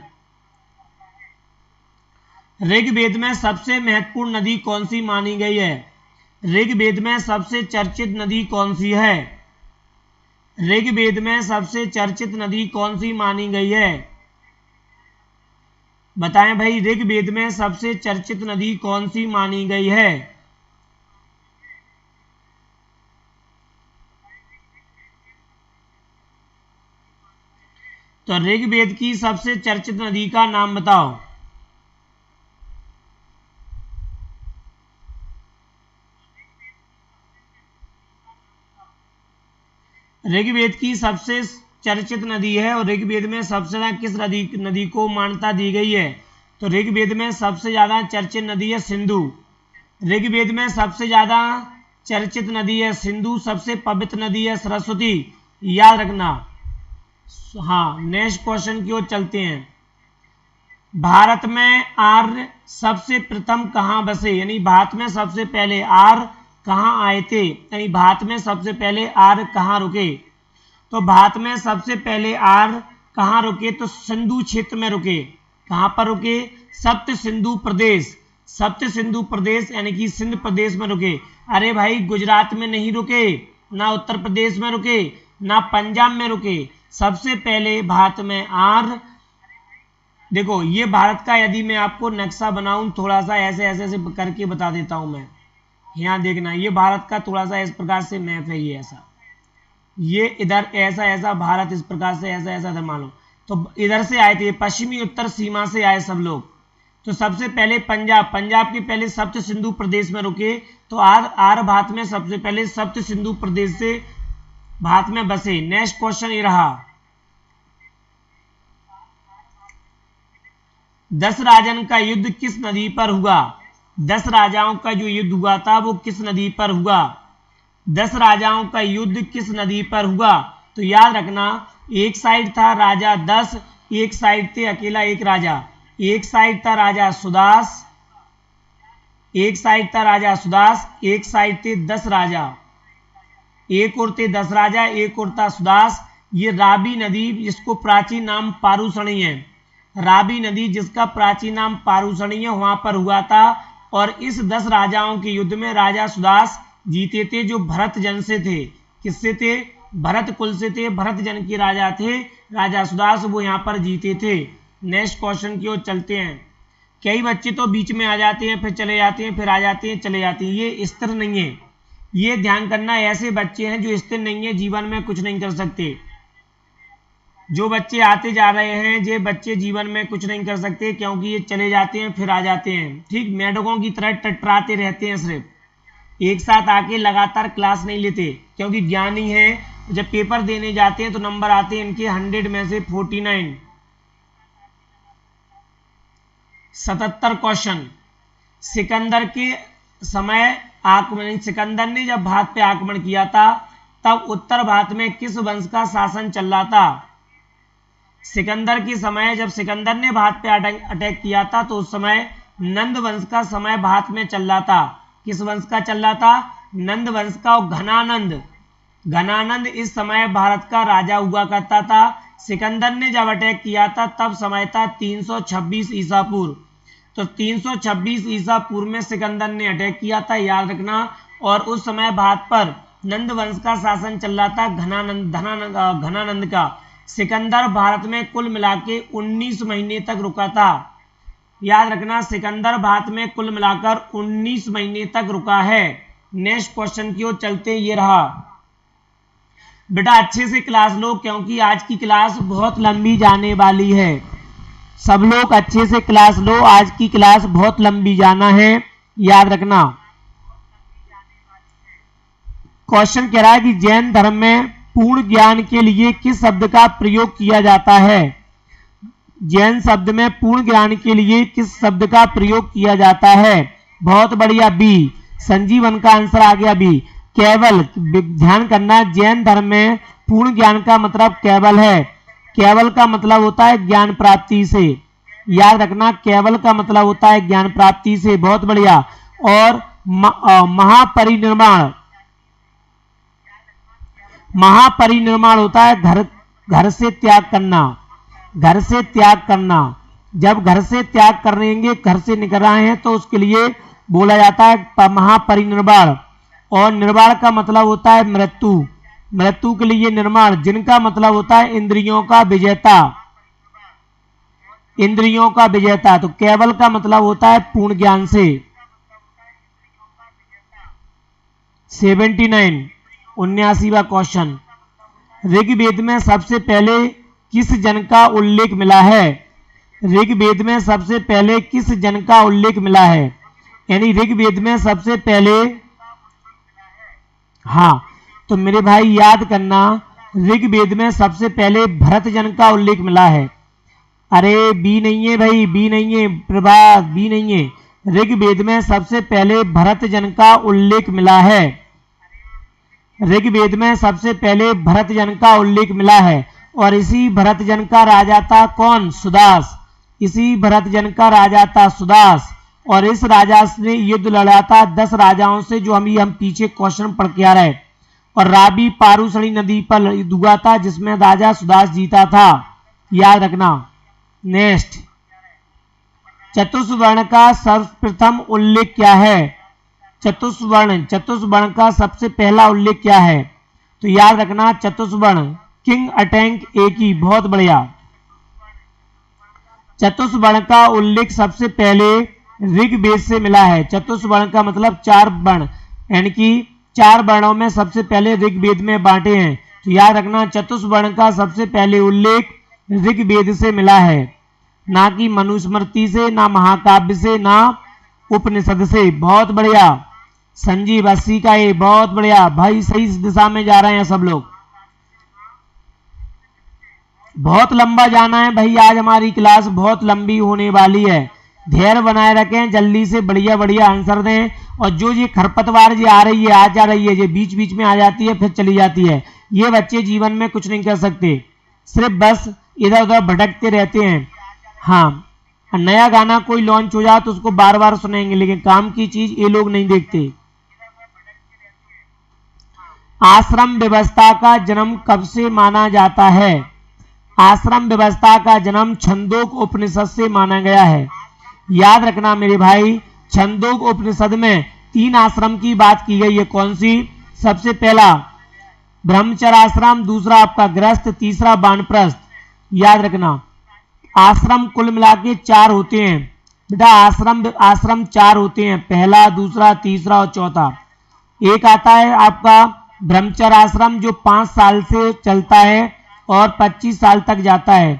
Rigveda में सबसे महत्वपूर्ण नदी कौन सी मानी गई है? ऋग्वेद में सबसे चर्चित नदी कौन सी है? ऋग्वेद में सबसे चर्चित नदी कौन सी मानी गई है? बताएं भाई, ऋग्वेद में सबसे चर्चित नदी कौन सी मानी गई है? तो ऋग्वेद की सबसे चर्चित नदी का नाम बताओ। ऋग्वेद की सबसे चर्चित नदी है और ऋग्वेद में सबसे ज्यादा किस नदी को मान्यता दी गई है? तो ऋग्वेद में सबसे ज्यादा चर्चित नदी है सिंधु। ऋग्वेद में सबसे ज्यादा चर्चित नदी है सिंधु। सबसे पवित्र नदी है सरस्वती। याद रखना। हाँ, नेक्स्ट क्वेश्चन की ओर चलते हैं। भारत में आर्य सबसे प्रथम कहाँ बसे? यानी भारत में सबसे पहले आर्य कहाँ आए थे? यानी भारत में सबसे पहले आर्य कहाँ रुके? तो भारत में सबसे पहले आर्य कहाँ रुके? तो सिंधु क्षेत्र में रुके। कहाँ पर रुके? सप्त सिंधु प्रदेश। सप्त सिंधु प्रदेश यानी कि सिंध प्रदेश में रुके। अरे भाई, गुजरात में नहीं रुके, ना उत्तर प्रदेश में रुके, ना पंजाब में रुके। सबसे पहले भारत में आर्य, देखो ये भारत का, यदि मैं आपको नक्शा बनाऊं थोड़ा सा ऐसे ऐसे ऐसे करके बता देता हूं मैं। यहाँ देखना, ये भारत का थोड़ा सा इस प्रकार से मैप है। ये ऐसा, ये इधर ऐसा ऐसा भारत इस प्रकार से ऐसा ऐसा इधर मान लो। तो इधर से आए थे, पश्चिमी उत्तर सीमा से आए सब लोग। तो सबसे पहले पंजाब के पहले सप्त सिंधु प्रदेश में रुके। तो आर्य भारत में सबसे पहले सप्त सिंधु प्रदेश से भारत में बसे। नेक्स्ट क्वेश्चन ये रहा, 10 राजन का युद्ध किस नदी पर हुआ? 10 राजाओं का जो युद्ध हुआ था वो किस नदी पर हुआ? 10 राजाओं का युद्ध किस नदी पर हुआ? तो याद रखना, एक साइड था राजा 10, एक साइड थे अकेला एक राजा। एक साइड था राजा सुदास, एक साइड था राजा सुदास, एक साइड थे 10 राजा। एक और थे 10 राजा, एक और था सुदास। ये रावी नदी, जिसको प्राचीन नाम पारुषणी है, रावी नदी जिसका प्राचीन नाम पारुषणी है, वहां पर हुआ था। और इस 10 राजाओं के युद्ध में राजा सुदास जीते थे, जो भरत जन से थे। किससे थे? भरत कुल से थे, भरत जन के राजा थे राजा सुदास, वो यहाँ पर जीते थे। नेक्स्ट क्वेश्चन की ओर चलते हैं। कई बच्चे तो बीच में आ जाते हैं, फिर चले जाते हैं, फिर आ जाते हैं, चले जाते हैं। ये स्थिर नहीं है, ये ध्यान करना। ऐसे बच्चे हैं जो स्थिर नहीं है, जीवन में कुछ नहीं कर सकते। जो बच्चे आते जा रहे हैं, ये बच्चे जीवन में कुछ नहीं कर सकते, क्योंकि ये चले जाते हैं फिर आ जाते हैं। ठीक मेंढकों की तरह टटराते रहते हैं, सिर्फ एक साथ आके लगातार क्लास नहीं लेते, क्योंकि ज्ञानी है। जब पेपर देने जाते हैं तो नंबर आते हैं इनके 100 में से 49। 77 क्वेश्चन। सिकंदर के समय आक्रमण, सिकंदर ने जब भारत पे आक्रमण किया था तब उत्तर भारत में किस वंश का शासन चल रहा था? सिकंदर के समय, जब सिकंदर ने भारत पे अटैक किया था तो उस समय नंद वंश का समय भारत में चल रहा था। किस वंश का चल रहा था? नंद वंश का। घनानंद, घनानंद इस समय भारत का राजा हुआ करता था। सिकंदर ने जब अटैक किया था तब समय था 326 ईसा पूर्व। तो 326 ईसा पूर्व में सिकंदर ने अटैक किया था, याद रखना। और उस समय भारत पर नंद वंश का शासन चल रहा था, घनानंद का। सिकंदर भारत में कुल मिलाके 19 महीने तक रुका था। याद रखना, सिकंदर भारत में कुल मिलाकर 19 महीने तक रुका है। नेक्स्ट क्वेश्चन की ओर चलते, ये रहा। बेटा अच्छे से क्लास लो, क्योंकि आज की क्लास बहुत लंबी जाने वाली है। सब लोग अच्छे से क्लास लो, आज की क्लास बहुत लंबी जाना है, याद रखना। क्वेश्चन कह रहा है कि जैन धर्म में पूर्ण ज्ञान के लिए किस शब्द का प्रयोग किया जाता है। जैन शब्द में पूर्ण ज्ञान के लिए किस शब्द का प्रयोग किया जाता है। बहुत बढ़िया, बी, संजीवन का आंसर आ गया बी, केवल। ध्यान करना, जैन धर्म में पूर्ण ज्ञान का मतलब केवल है। केवल का मतलब होता है ज्ञान प्राप्ति से, याद रखना, केवल का मतलब होता है ज्ञान प्राप्ति से। बहुत बढ़िया। और महापरिनिर्वाण, महापरिनिर्वाण होता है घर से त्याग करना, घर से त्याग करना। जब घर से त्याग करेंगे, घर से निकल रहे हैं, तो उसके लिए बोला जाता है महापरिनिर्वाण। और निर्वाण का मतलब होता है मृत्यु, मृत्यु के लिए निर्माण, जिनका मतलब होता है इंद्रियों का विजेता, इंद्रियों का विजेता। तो केवल का मतलब होता है पूर्ण ज्ञान से। 79 79वां क्वेश्चन, ऋग्वेद में सबसे पहले किस जन का उल्लेख मिला है। ऋग्वेद में सबसे पहले किस जन का उल्लेख मिला है। यानी ऋग्वेद में सबसे पहले, हाँ, तो मेरे भाई याद करना, ऋग्वेद में सबसे पहले भरत जन का उल्लेख मिला है। अरे बी नहीं है भाई, बी नहीं है प्रभात, बी नहीं है। ऋग्वेद में सबसे पहले भरत जन का उल्लेख मिला है। ऋग्वेद में सबसे पहले भरत जन का उल्लेख मिला है। और इसी भरत जन का राजा था कौन, सुदास। इसी भरत जन का राजा था सुदास। और इस राजा ने युद्ध लड़ा था 10 राजाओं से, जो हम पीछे क्वेश्चन पढ़ के आ रहे। और राबी पारुसणी नदी पर युद्ध हुआ था, जिसमें राजा सुदास जीता था, याद रखना। नेक्स्ट, चतुष्वर्ण का सर्वप्रथम उल्लेख क्या है। चतुष्वर्ण का सबसे पहला उल्लेख क्या है। तो याद रखना, चतुष्वर्ण किंग अटैंक एक ही। बहुत बढ़िया। चतुष्वर्ण का उल्लेख सबसे पहले ऋग्वेद से मिला है। चतुष्वर्ण का मतलब 4 वर्ण, यानी कि 4 वर्णों में सबसे पहले ऋग्वेद में बांटे हैं। तो याद रखना, चतुष्वर्ण का सबसे पहले उल्लेख ऋग्वेद से मिला है, ना कि मनुस्मृति से, ना महाकाव्य से, ना उपनिषद से। बहुत बढ़िया संजीव, 80 का ये, बहुत बढ़िया भाई, सही दिशा में जा रहे हैं सब लोग। बहुत लंबा जाना है भाई, आज हमारी क्लास बहुत लंबी होने वाली है। धैर्य बनाए रखें, जल्दी से बढ़िया बढ़िया आंसर दें। और जो ये खरपतवार जी आ रही है, आ जा रही है, ये बीच बीच में आ जाती है फिर चली जाती है, ये बच्चे जीवन में कुछ नहीं कर सकते, सिर्फ बस इधर उधर भटकते रहते हैं। हाँ, नया गाना कोई लॉन्च हो जाए तो उसको बार बार सुनेंगे, लेकिन काम की चीज ये लोग नहीं देखते। आश्रम व्यवस्था का जन्म कब से माना जाता है। आश्रम व्यवस्था का जन्म छंदोक उपनिषद से माना गया है। याद रखना मेरे भाई, छंदोक उपनिषद में 3 आश्रम की बात की गई है। कौन सी। सबसे पहला ब्रह्मचर्य आश्रम, दूसरा आपका गृहस्थ, तीसरा वानप्रस्थ। याद रखना, आश्रम कुल मिला के 4 होते हैं बेटा। आश्रम 4 होते हैं, पहला, दूसरा, तीसरा और चौथा। एक आता है आपका ब्रह्मचर्य आश्रम, जो 5 साल से चलता है और 25 साल तक जाता है।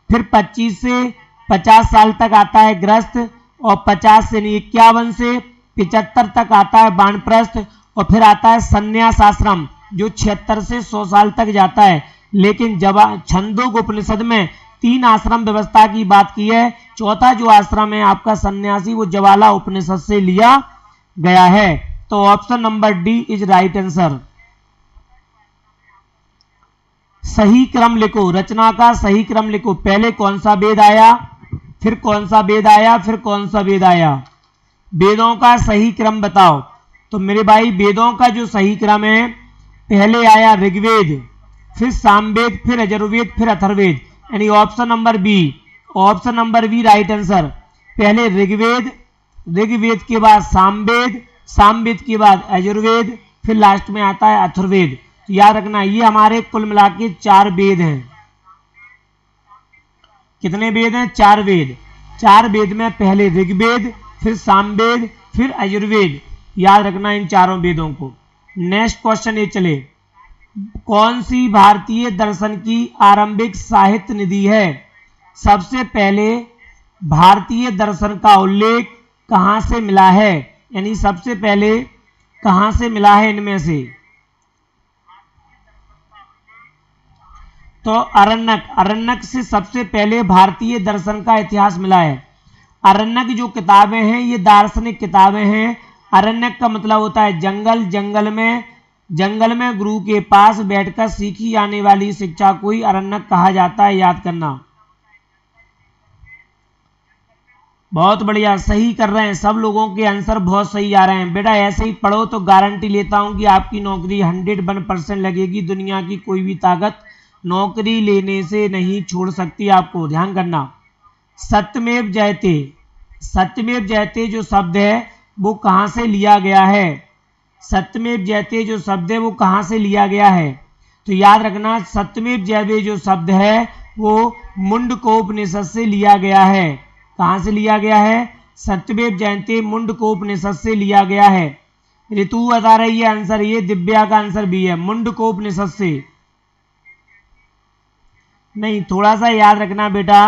फिर 25 से 50 साल तक आता है गृहस्थ, और 50 से 51 से 75 तक आता है वानप्रस्थ। और फिर आता है संन्यास आश्रम, जो 76 से 100 साल तक जाता है। लेकिन जब छंदोक उपनिषद में 3 आश्रम व्यवस्था की बात की है, चौथा जो आश्रम है आपका सन्यासी, वो ज्वाला उपनिषद से लिया गया है। तो option number D is right answer. सही क्रम लिखो, रचना का सही क्रम लिखो। पहले कौन सा वेद आया, फिर कौन सा वेद आया, फिर कौन सा वेद आया। वेदों का सही क्रम बताओ। तो मेरे भाई, वेदों का जो सही क्रम है, पहले आया ऋग्वेद, फिर सामवेद, फिर यजुर्वेद, फिर अथर्ववेद, यानी option number B. Option number B right answer. पहले ऋग्वेद, ऋग्वेद के बाद सामवेद, सामवेद के बाद यजुर्वेद, फिर लास्ट में आता है अथर्ववेद। तो याद रखना, ये हमारे कुल मिला के 4 वेद हैं। कितने वेद हैं, 4 वेद। 4 वेद में पहले ऋग्वेद, फिर सामवेद, फिर यजुर्वेद। याद रखना इन चारों वेदों को। नेक्स्ट क्वेश्चन ये चले, कौन सी भारतीय दर्शन की आरंभिक साहित्य निधि है। सबसे पहले भारतीय दर्शन का उल्लेख कहां से मिला है, यानी सबसे पहले कहां से मिला है इनमें से। तो अरण्यक, अरण्यक से सबसे पहले भारतीय दर्शन का इतिहास मिला है। अरण्यक जो किताबें हैं ये दार्शनिक किताबें हैं। अरण्यक का मतलब होता है जंगल, जंगल में गुरु के पास बैठकर सीखी जाने वाली शिक्षा को ही अरण्यक कहा जाता है। याद करना। बहुत बढ़िया, सही कर रहे हैं सब लोगों के आंसर, बहुत सही आ रहे हैं बेटा। ऐसे ही पढ़ो तो गारंटी लेता हूं कि आपकी नौकरी 101% लगेगी। दुनिया की कोई भी ताकत नौकरी लेने से नहीं छोड़ सकती आपको, ध्यान करना। सत्यमेव जयते, सत्यमेव जयते जो शब्द है वो कहां से लिया गया है? सत्यमेव जयते जो शब्द है वो कहां से लिया गया है? तो याद रखना सत्यमेव जयते जो शब्द है वो मुंडकोपनिषद से लिया गया है। कहां से लिया गया है? सत्यमेव जयते मुंडकोपनिषद से लिया गया है। ऋतु बता रही है आंसर, ये दिव्या का आंसर भी है, मुंडकोपनिषद से। नहीं, थोड़ा सा याद रखना बेटा,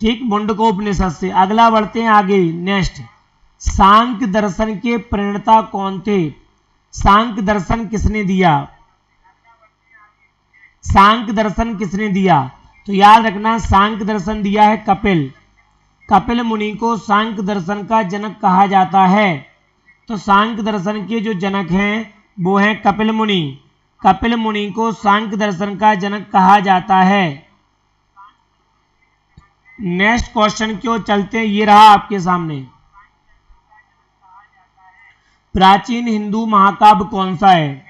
ठीक, मुंडकोपनिषद से। अगला बढ़ते हैं आगे, नेक्स्ट। सांख्य दर्शन के प्रणेता कौन थे? सांख्य दर्शन किसने दिया? सांख्य दर्शन किसने दिया? तो याद रखना सांख्य दर्शन दिया है कपिल। कपिल मुनि को सांख्य दर्शन का जनक कहा जाता है। तो सांख्य दर्शन के जो जनक हैं वो हैं कपिल मुनि। कपिल मुनि को सांख्य दर्शन का जनक कहा जाता है। नेक्स्ट क्वेश्चन की ओर चलते हैं, ये रहा आपके सामने। प्राचीन हिंदू महाकाव्य कौन सा है?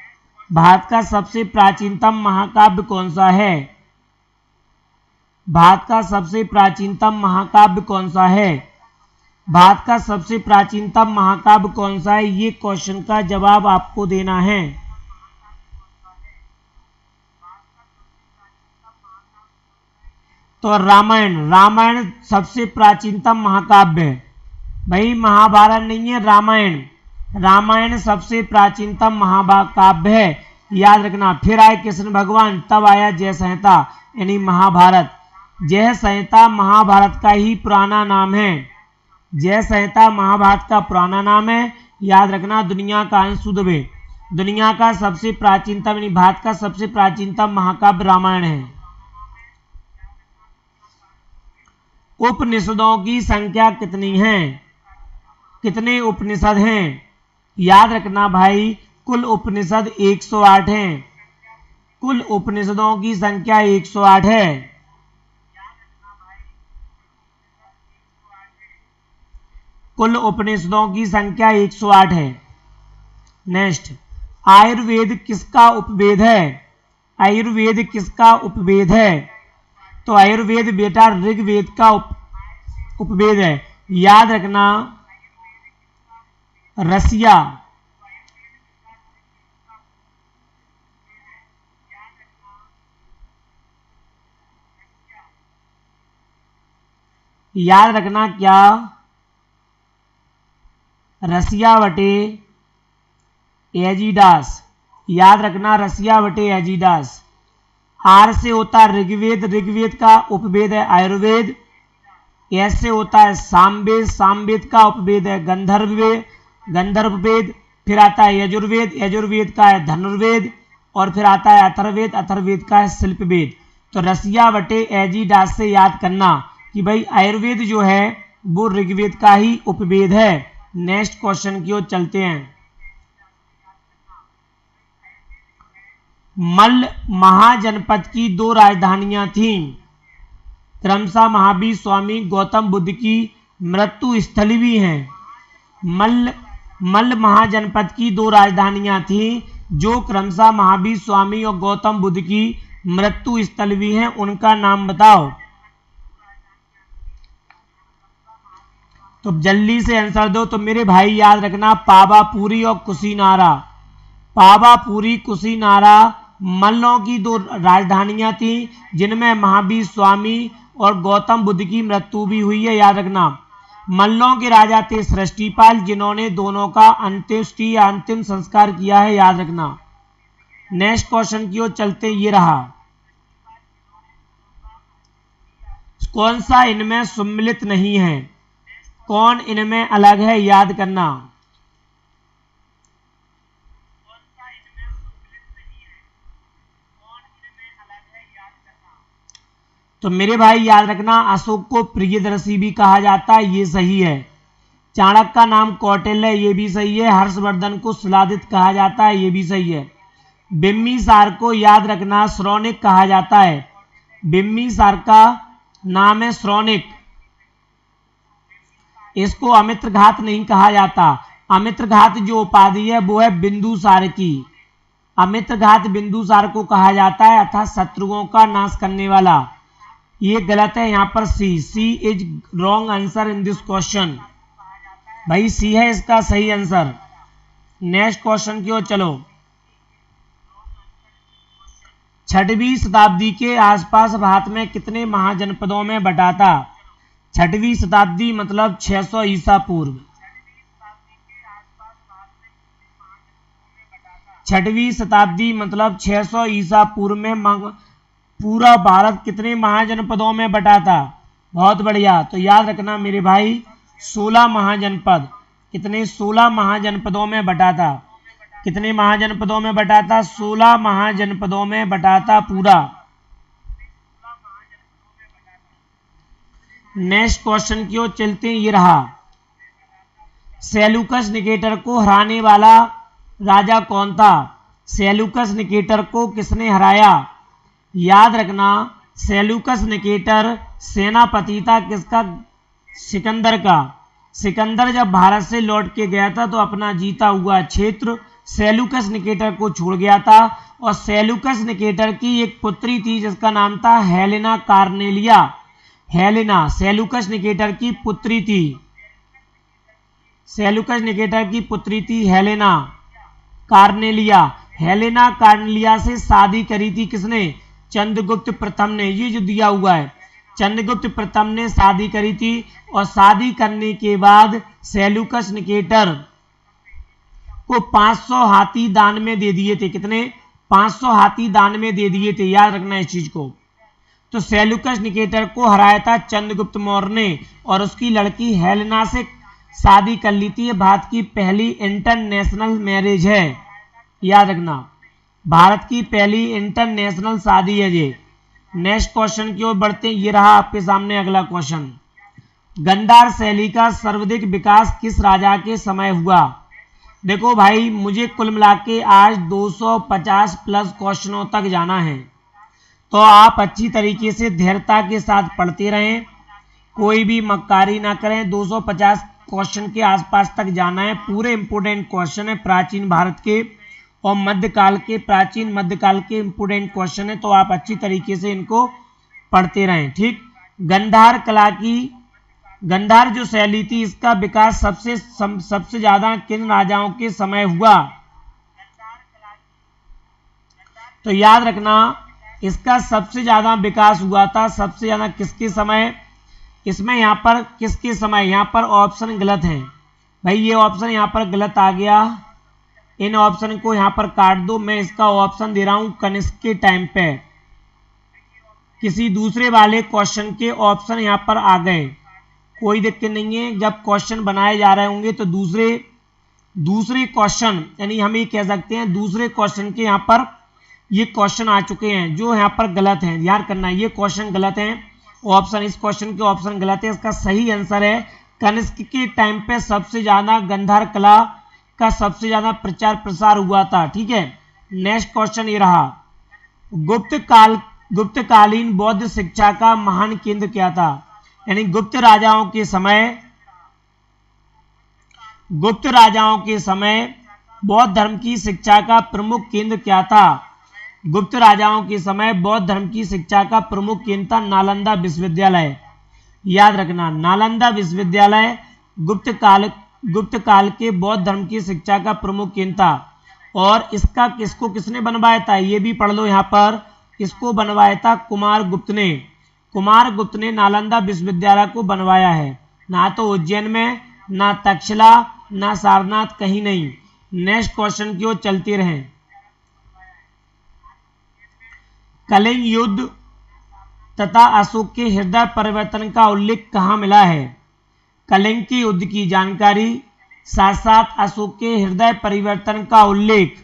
भारत का सबसे प्राचीनतम महाकाव्य कौन सा है? भारत का सबसे प्राचीनतम महाकाव्य कौन सा है? भारत का सबसे प्राचीनतम महाकाव्य कौन सा है? ये क्वेश्चन का जवाब आपको देना है। तो रामायण, रामायण सबसे प्राचीनतम महाकाव्य है भाई, महाभारत नहीं है, रामायण। रामायण सबसे प्राचीनतम महाकाव्य है, याद रखना। फिर आए कृष्ण भगवान, तब आया जय संहिता यानी महाभारत। जय संहिता महाभारत का ही पुराना नाम है। जय संहिता महाभारत का पुराना नाम है, याद रखना। दुनिया का अंशुदवे, दुनिया का सबसे प्राचीनतम यानी भारत का सबसे प्राचीनतम महाकाव्य रामायण है। उपनिषदों की संख्या कितनी है? कितने उपनिषद हैं? याद रखना भाई, कुल उपनिषद 108 हैं। कुल उपनिषदों की संख्या 108 है। कुल उपनिषदों की संख्या 108 है। नेक्स्ट, आयुर्वेद किसका उपवेद है? आयुर्वेद किसका उपवेद है? तो आयुर्वेद बेटा ऋग्वेद का उपवेद है, याद रखना। रसिया, याद रखना क्या? रसिया बटे एजिडास, याद रखना रसिया बटे एजिडास। आर से होता है ऋग्वेद, ऋग्वेद का उपवेद है आयुर्वेद। एस से होता है सामवेद, सामवेद का उपवेद है गंधर्ववेद, गंधर्ववेद। फिर आता है यजुर्वेद, यजुर्वेद का है धनुर्वेद। और फिर आता है अथर्ववेद, अथर्ववेद का है शिल्पवेद। तो रसिया बटे एजिडास से याद करना कि भाई आयुर्वेद जो है वो ऋग्वेद का ही उपवेद है। नेक्स्ट क्वेश्चन की ओर चलते हैं। मल्ल महाजनपद की 2 राजधानियां थीं, क्रमशः महावीर स्वामी गौतम बुद्ध की मृत्यु स्थली भी हैं। मल्ल महाजनपद की 2 राजधानियां थीं जो क्रमशः महावीर स्वामी और गौतम बुद्ध की मृत्यु स्थल भी हैं, उनका नाम बताओ। तो जल्दी से आंसर दो। तो मेरे भाई याद रखना पावापुरी और कुशीनारा। पावापुरी कुशीनारा मल्लों की 2 राजधानियां थी जिनमें महावीर स्वामी और गौतम बुद्ध की मृत्यु भी हुई है, याद रखना। मल्लों के राजा थे सृष्टिपाल, जिन्होंने दोनों का अंत्येष्टि या अंतिम संस्कार किया है, याद रखना। नेक्स्ट क्वेश्चन की ओर चलते, ये रहा। कौन सा इनमें सम्मिलित नहीं है? कौन इनमें अलग है, याद करना। तो मेरे भाई याद रखना अशोक को प्रियदर्शी भी कहा जाता है, ये सही है। चाणक्य का नाम कौटिल्य, ये भी सही है। हर्षवर्धन को शिलादित कहा जाता है, ये भी सही है। बिम्बिसार को याद रखना श्रौनिक कहा जाता है। बिम्बिसार का नाम है श्रौनिक। इसको अमित्रघात नहीं कहा जाता। अमित्रघात जो उपाधि है वो है बिंदुसार की। अमित्रघात बिंदुसार को कहा जाता है, अर्थात शत्रुओं का नाश करने वाला। ये गलत है, यहाँ पर C is wrong answer in this question. भाई सी है इसका सही आंसर। नेक्स्ट क्वेश्चन की ओर चलो। 6वीं शताब्दी के आसपास भारत में कितने महाजनपदों में बटा था? 6वीं शताब्दी मतलब 600 ईसा पूर्व। 6वीं शताब्दी मतलब 600 ईसा पूर्व में पूरा भारत कितने महाजनपदों में बटा था? बहुत बढ़िया। तो याद रखना मेरे भाई 16 महाजनपद। कितने? 16 महाजनपदों में बटा था। कितने महाजनपदों में बटा था? 16 महाजनपदों में बटा था पूरा। नेक्स्ट क्वेश्चन की ओर चलते हैं, ये रहा। सेल्यूकस निकेटर को हराने वाला राजा कौन था? सेल्यूकस निकेटर को किसने हराया? याद रखना सेल्यूकस निकेटर सेनापति था किसका? सिकंदर का। सिकंदर जब भारत से लौट के गया था तो अपना जीता हुआ क्षेत्र सेल्यूकस निकेटर को छोड़ गया था। और सेल्यूकस निकेटर की एक पुत्री थी जिसका नाम था Helena Cornelia. Helena Seleucus Nicator की पुत्री थी। सेल्यूकस निकेटर की पुत्री थी हेलेना कार्नेलिया। हेलेना कार्नेलिया से शादी करी थी किसने? चंद्रगुप्त प्रथम ने। ये जो दिया हुआ है, चंद्रगुप्त प्रथम ने शादी करी थी। और शादी करने के बाद सेल्यूकस निकेटर को 500 हाथी दान में दे दिए थे। कितने? 500 हाथी दान में दे दिए थे। याद रखना इस चीज को। तो सेल्यूकस निकेटर को हराया था चंद्रगुप्त मौर्य ने और उसकी लड़की हेलेना से शादी कर ली थी। ये भारत की पहली इंटरनेशनल मैरिज है। याद रखना भारत की पहली इंटरनेशनल शादी है ये। नेक्स्ट क्वेश्चन की ओर बढ़ते हैं, ये रहा आपके सामने अगला क्वेश्चन। गंधार शैली का सर्वाधिक विकास किस राजा के समय हुआ? देखो भाई मुझे कुल मिला के आज 250 प्लस क्वेश्चनों तक जाना है, तो आप अच्छी तरीके से धैर्यता के साथ पढ़ते रहें, कोई भी मक्कारी ना करें। 250 क्वेश्चन के आसपास तक जाना है। पूरे इंपोर्टेंट क्वेश्चन है प्राचीन भारत के और मध्यकाल के, प्राचीन मध्यकाल के इंपोर्टेंट क्वेश्चन है, तो आप अच्छी तरीके से इनको पढ़ते रहें। ठीक। गंधार कला की, गंधार जो शैली थी इसका विकास सबसे ज्यादा किन राजाओं के समय हुआ? तो याद रखना इसका सबसे ज्यादा विकास हुआ था, सबसे ज्यादा किसके समय? इसमें यहाँ पर किसके समय? यहाँ पर ऑप्शन गलत है भाई, ये ऑप्शन यहाँ पर गलत आ गया। इन ऑप्शन को यहाँ पर काट दो। मैं इसका ऑप्शन दे रहा हूं कनिष्क के टाइम पे। किसी दूसरे वाले क्वेश्चन के ऑप्शन यहाँ पर आ गए, कोई दिक्कत नहीं है। जब क्वेश्चन बनाए जा रहे होंगे तो दूसरे क्वेश्चन, यानी हम ये कह सकते हैं दूसरे क्वेश्चन के यहाँ पर ये क्वेश्चन आ चुके हैं जो यहाँ पर गलत हैं। ध्यान करना ये क्वेश्चन गलत है, ऑप्शन, इस क्वेश्चन के ऑप्शन गलत है। इसका सही आंसर है कनिष्क के टाइम पे सबसे ज्यादा गंधार कला का सबसे ज्यादा प्रचार प्रसार हुआ था। ठीक है। नेक्स्ट क्वेश्चन ये रहा। गुप्तकालीन बौद्ध शिक्षा का महान केंद्र क्या था? यानी गुप्त राजाओं के समय बौद्ध धर्म की शिक्षा का प्रमुख केंद्र क्या था? गुप्त राजाओं के समय बौद्ध धर्म की शिक्षा का प्रमुख केंद्र था नालंदा विश्वविद्यालय। याद रखना नालंदा विश्वविद्यालय गुप्त काल के बौद्ध धर्म की शिक्षा का प्रमुख केंद्र था। और इसको किसने बनवाया था? ये भी पढ़ लो यहाँ पर। इसको बनवाया था कुमारगुप्त ने। कुमारगुप्त ने नालंदा विश्वविद्यालय को बनवाया है। ना तो उज्जैन में, ना तक्षशिला, ना सारनाथ, कहीं नहीं। नेक्स्ट क्वेश्चन की ओर चलते रहें। कलिंग युद्ध तथा अशोक के हृदय परिवर्तन का उल्लेख कहाँ मिला है? कलिंग के युद्ध की जानकारी साथ साथ अशोक के हृदय परिवर्तन का उल्लेख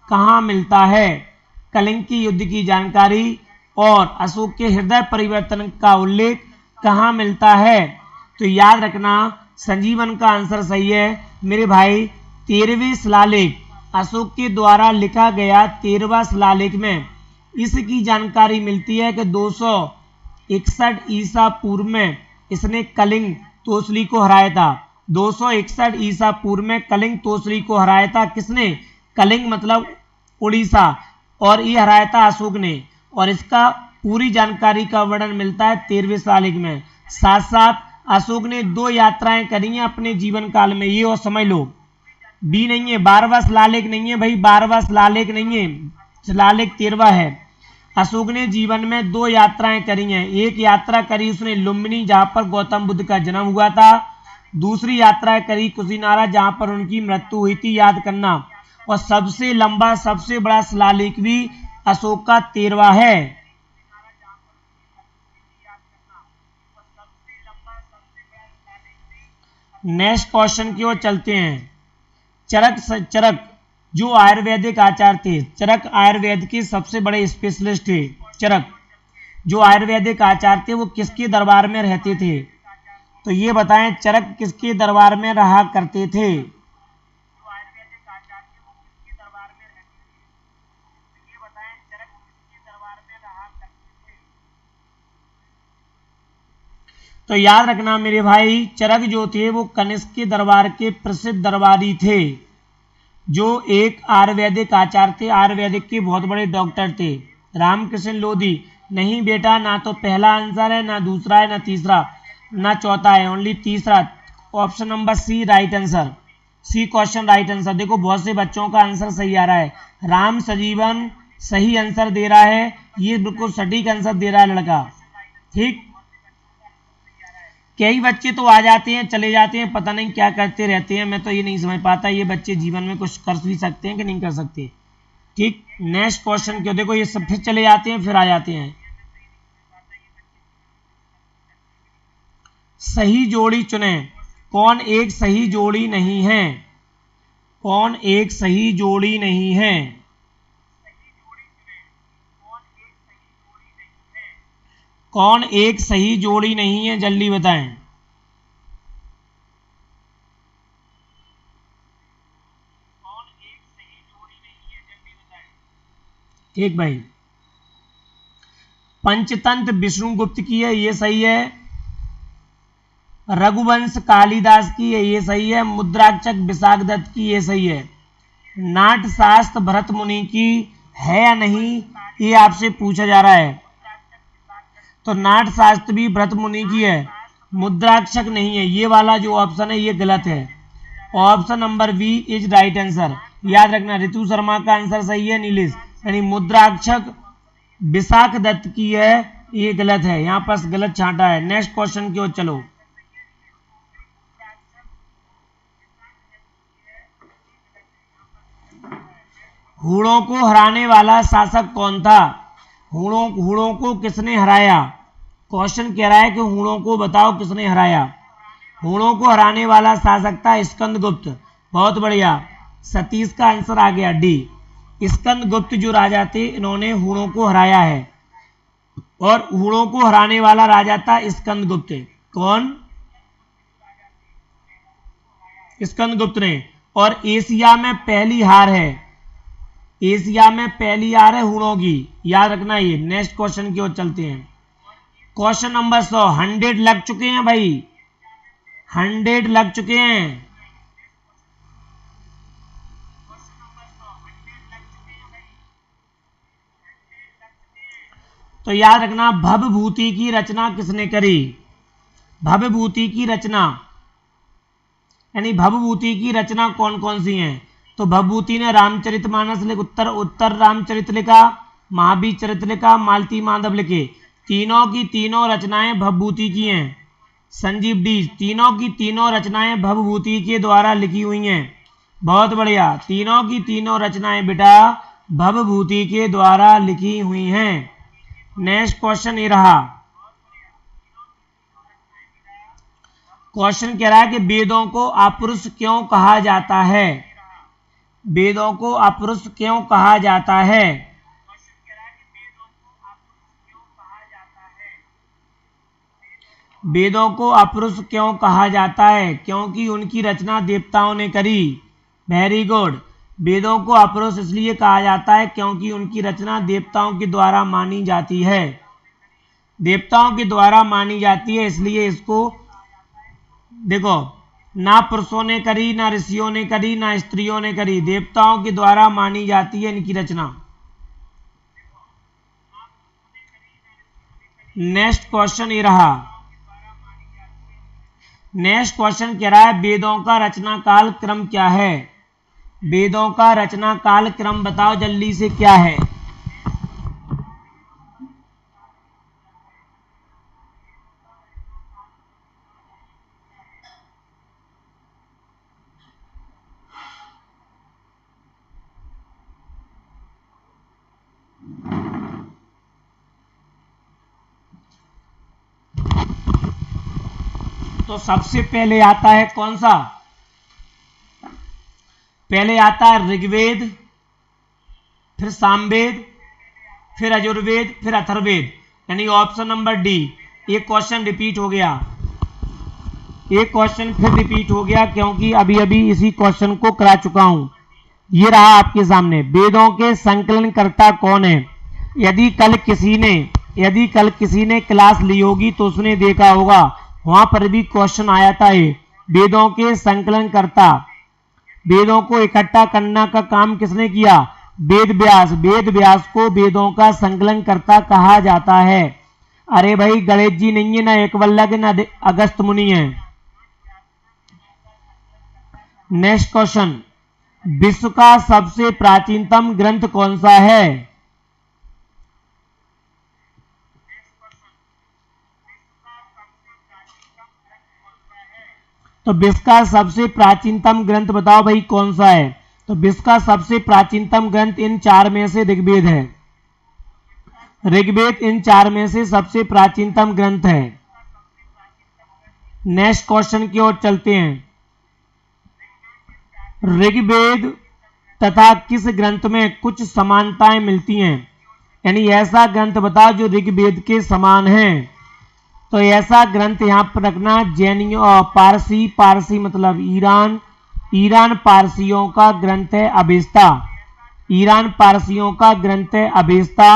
कहाँ मिलता है? कलिंग के युद्ध की जानकारी और अशोक के हृदय परिवर्तन का उल्लेख कहाँ मिलता है? तो याद रखना संजीवन का आंसर सही है मेरे भाई। 13वें शिलालेख, अशोक के द्वारा लिखा गया 13वां शिलालेख में इसकी जानकारी मिलती है कि 261 ईसा पूर्व में इसने कलिंग तोसली को हराया था। 261 ईसा पूर्व में कलिंग तोसली को हराया था। किसने? कलिंग मतलब उड़ीसा, और ये हराया था अशोक ने। और इसका पूरी जानकारी का वर्णन मिलता है 13वें शिलालेख में। साथ साथ अशोक ने 2 यात्राएं करी हैं अपने जीवन काल में, ये और समझ लो। बी नहीं है, 12वां शिलालेख नहीं है भाई, 12वां शिलालेख नहीं है, शिलालेख 13वां है। अशोक ने जीवन में 2 यात्राएं करी हैं। एक यात्रा करी उसने लुम्बिनी, जहां पर गौतम बुद्ध का जन्म हुआ था। दूसरी यात्रा करी कुशीनारा, जहां पर उनकी मृत्यु हुई थी, याद करना। और सबसे लंबा सबसे बड़ा शिलालेख भी अशोक का 13वां है। नेक्स्ट क्वेश्चन की ओर चलते हैं। चरक जो आयुर्वेदिक आचार्य थे, चरक आयुर्वेद के सबसे बड़े स्पेशलिस्ट थे। चरक जो आयुर्वेदिक आचार्य थे वो किसके दरबार में रहते थे? तो ये बताएं, चरक किसके दरबार में रहा करते थे? तो याद रखना मेरे भाई, चरक जो थे वो कनिष्क के दरबार के प्रसिद्ध दरबारी थे, जो एक आयुर्वेदिक आचार्य थे, आयुर्वेदिक के बहुत बड़े डॉक्टर थे। रामकृष्ण लोधी नहीं बेटा, ना तो पहला आंसर है, ना दूसरा है, ना तीसरा, ना चौथा है, ओनली तीसरा। Option number C right answer, C question right answer. देखो बहुत से बच्चों का आंसर सही आ रहा है। राम सजीवन सही आंसर दे रहा है, ये बिल्कुल सटीक आंसर दे रहा है लड़का। ठीक, कई बच्चे तो आ जाते हैं चले जाते हैं, पता नहीं क्या करते रहते हैं, मैं तो ये नहीं समझ पाता ये बच्चे जीवन में कुछ कर भी सकते हैं कि नहीं कर सकते। ठीक, नेक्स्ट क्वेश्चन क्यों, देखो ये सब फिर चले जाते हैं फिर आ जाते हैं। सही जोड़ी चुने, कौन एक सही जोड़ी नहीं है? कौन एक सही जोड़ी नहीं है? कौन एक सही जोड़ी नहीं है, जल्दी बताएं। ठीक भाई, पंचतंत्र विष्णुगुप्त की है, ये सही है। रघुवंश कालिदास की है, ये सही है। मुद्राक्षक विशाखदत्त की, ये सही है। नाट्यशास्त्र भरत मुनि की है या नहीं, ये आपसे पूछा जा रहा है। तो नाट्यशास्त्र भी भरत मुनि की है, मुद्राक्षक नहीं है। ये वाला जो ऑप्शन है ये गलत है। Option number B is right answer. याद रखना, ऋतु शर्मा का आंसर सही है, नीलेश, यानी मुद्राक्षक विशाखदत्त की है, ये गलत है, यहाँ पर गलत छांटा है। नेक्स्ट क्वेश्चन की ओर चलो। हूणों को हराने वाला शासक कौन था? हूणों को किसने हराया? क्वेश्चन कह रहा है कि हूणों को बताओ किसने हराया। हूणों को हराने वाला शासक था स्कंदगुप्त। बहुत बढ़िया, सतीश का आंसर आ गया डी। स्कंदगुप्त जो राजा थे इन्होंने हूणों को हराया है, और हूणों को हराने वाला राजा था स्कंदगुप्त। कौन? स्कंदगुप्त ने। और एशिया में पहली हार है, एशिया में पहली हार है हूणों की, याद रखना ये। नेक्स्ट क्वेश्चन की ओर चलते हैं। क्वेश्चन नंबर 100, 100 लग चुके हैं भाई, 100 लग चुके हैं। तो याद रखना, भवभूति की रचना किसने करी? भवभूति की रचना, यानी भवभूति की रचना कौन कौन सी हैं? तो भवभूति ने रामचरितमानस लिखा, उत्तर रामचरित लिखा, महावीर चरित लिखा, मालती माधव लिखे। तीनों की तीनों रचनाएं भवभूति की हैं। संजीव डी, तीनों की तीनों रचनाएं भवभूति के द्वारा लिखी हुई हैं। बहुत बढ़िया, तीनों की तीनों रचनाएं बेटा भवभूति के द्वारा लिखी हुई हैं। नेक्स्ट क्वेश्चन ये रहा। क्वेश्चन कह रहा है कि वेदों को अपरुष क्यों कहा जाता है? वेदों को अपरुष क्यों कहा जाता है? वेदों को अपरुष क्यों कहा जाता है? क्योंकि उनकी रचना देवताओं ने करी। Very good. वेदों को अपरुष इसलिए कहा जाता है क्योंकि उनकी रचना देवताओं के द्वारा मानी जाती है। देवताओं के द्वारा मानी जाती है, इसलिए इसको देखो, ना पुरुषों ने करी, ना ऋषियों ने करी, ना स्त्रियों ने करी, देवताओं के द्वारा मानी जाती है इनकी रचना। नेक्स्ट क्वेश्चन ये रहा। नेक्स्ट क्वेश्चन कह रहा है वेदों का रचना काल क्रम क्या है? वेदों का रचना काल क्रम बताओ जल्दी से, क्या है? तो सबसे पहले आता है कौन सा? पहले आता है ऋग्वेद, फिर सामवेद, फिर यजुर्वेद, फिर अथर्ववेद, यानी ऑप्शन नंबर डी। एक क्वेश्चन रिपीट हो गया, एक क्वेश्चन फिर रिपीट हो गया क्योंकि अभी अभी इसी क्वेश्चन को करा चुका हूं। ये रहा आपके सामने, वेदों के संकलनकर्ता कौन है? यदि कल किसी ने क्लास ली होगी तो उसने देखा होगा, वहां पर भी क्वेश्चन आया था ये, वेदों के संकलनकर्ता, वेदों को इकट्ठा करने का काम किसने किया? वेद व्यास। वेद व्यास को वेदों का संकलनकर्ता कहा जाता है। अरे भाई गणेश जी नहीं है, ना एकवल्य, ना अगस्त मुनि है। नेक्स्ट क्वेश्चन, विश्व का सबसे प्राचीनतम ग्रंथ कौन सा है? तो विश्व का सबसे प्राचीनतम ग्रंथ बताओ भाई कौन सा है? तो विश्व का सबसे प्राचीनतम ग्रंथ इन चार में से ऋग्वेद है। ऋग्वेद इन चार में से सबसे प्राचीनतम ग्रंथ है। नेक्स्ट क्वेश्चन की ओर चलते हैं। ऋग्वेद तथा किस ग्रंथ में कुछ समानताएं मिलती हैं? यानी ऐसा ग्रंथ बताओ जो ऋग्वेद के समान है। तो ऐसा ग्रंथ यहां पर रखना, जैनियों और पारसी मतलब ईरान पारसियों का ग्रंथ है अवेस्ता। ईरान पारसियों का ग्रंथ है अवेस्ता,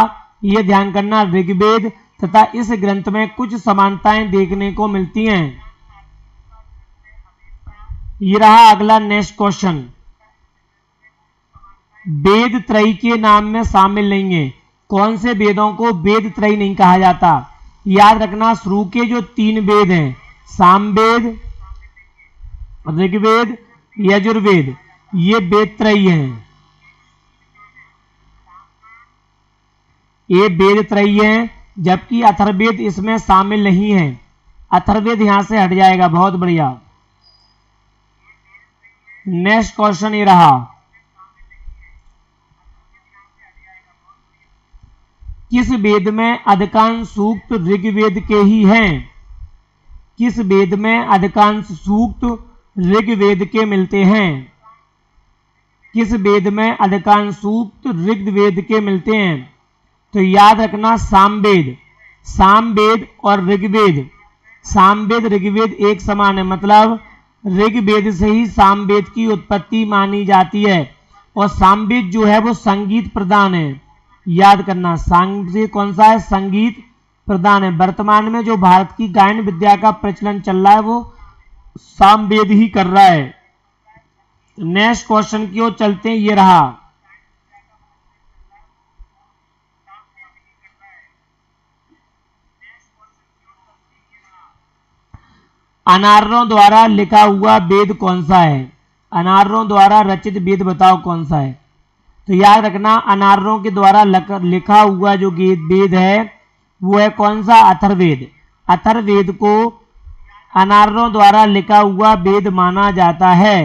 ये ध्यान करना। ऋग्वेद तथा इस ग्रंथ में कुछ समानताएं देखने को मिलती हैं। ये रहा अगला नेक्स्ट क्वेश्चन, वेद त्रयी के नाम में शामिल नहीं है। कौन से वेदों को वेद त्रयी नहीं कहा जाता? याद रखना, शुरू के जो तीन वेद हैं, सामवेद, ऋग्वेद, यजुर्वेद, ये वेद त्रयी हैं। ये वेद त्रयी हैं, जबकि अथर्ववेद इसमें शामिल नहीं है। अथर्ववेद यहां से हट जाएगा। बहुत बढ़िया। नेक्स्ट क्वेश्चन ये रहा, किस वेद में अधिकांश सूक्त ऋग्वेद के ही हैं? किस वेद में अधिकांश सूक्त ऋग्वेद के मिलते हैं? किस वेद में अधिकांश सूक्त ऋग्वेद के मिलते हैं? तो याद रखना, सामवेद और ऋग्वेद, सामवेद ऋग्वेद एक समान है, मतलब ऋग्वेद से ही सामवेद की उत्पत्ति मानी जाती है। और सामवेद जो है वो संगीत प्रधान है। याद करना, सामवेद कौन सा है? संगीत प्रधान है। वर्तमान में जो भारत की गायन विद्या का प्रचलन चल रहा है वो सामवेद ही कर रहा है। नेक्स्ट क्वेश्चन की ओर चलते हैं। ये रहा, अनार्यों द्वारा लिखा हुआ वेद कौन सा है? अनार्यों द्वारा रचित वेद बताओ कौन सा है? तो याद रखना, अनार्यों के द्वारा लिखा हुआ जो वेद है वो है कौन सा? अथर्ववेद। अथर्ववेद को अनार्यों द्वारा लिखा हुआ वेद माना जाता है।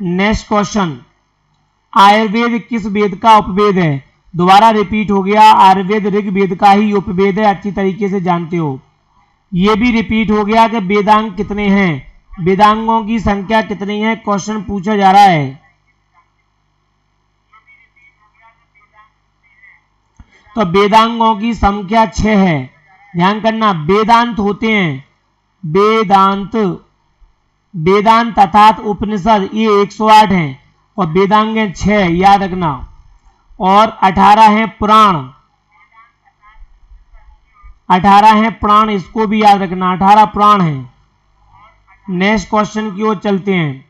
नेक्स्ट क्वेश्चन, आयुर्वेद किस वेद का उपवेद है? दोबारा रिपीट हो गया, आयुर्वेद ऋग्वेद का ही उपवेद है, अच्छी तरीके से जानते हो। ये भी रिपीट हो गया कि वेदांग कितने हैं, वेदांगों की संख्या कितनी है, क्वेश्चन पूछा जा रहा है। तो वेदांगों की संख्या 6 है। ध्यान करना, वेदांत होते हैं, वेदांत, वेदांत अर्थात उपनिषद, ये 108 हैं और वेदांग 6, याद रखना। और 18 हैं पुराण, 18 हैं पुराण, इसको भी याद रखना, 18 पुराण हैं। नेक्स्ट क्वेश्चन की ओर चलते हैं।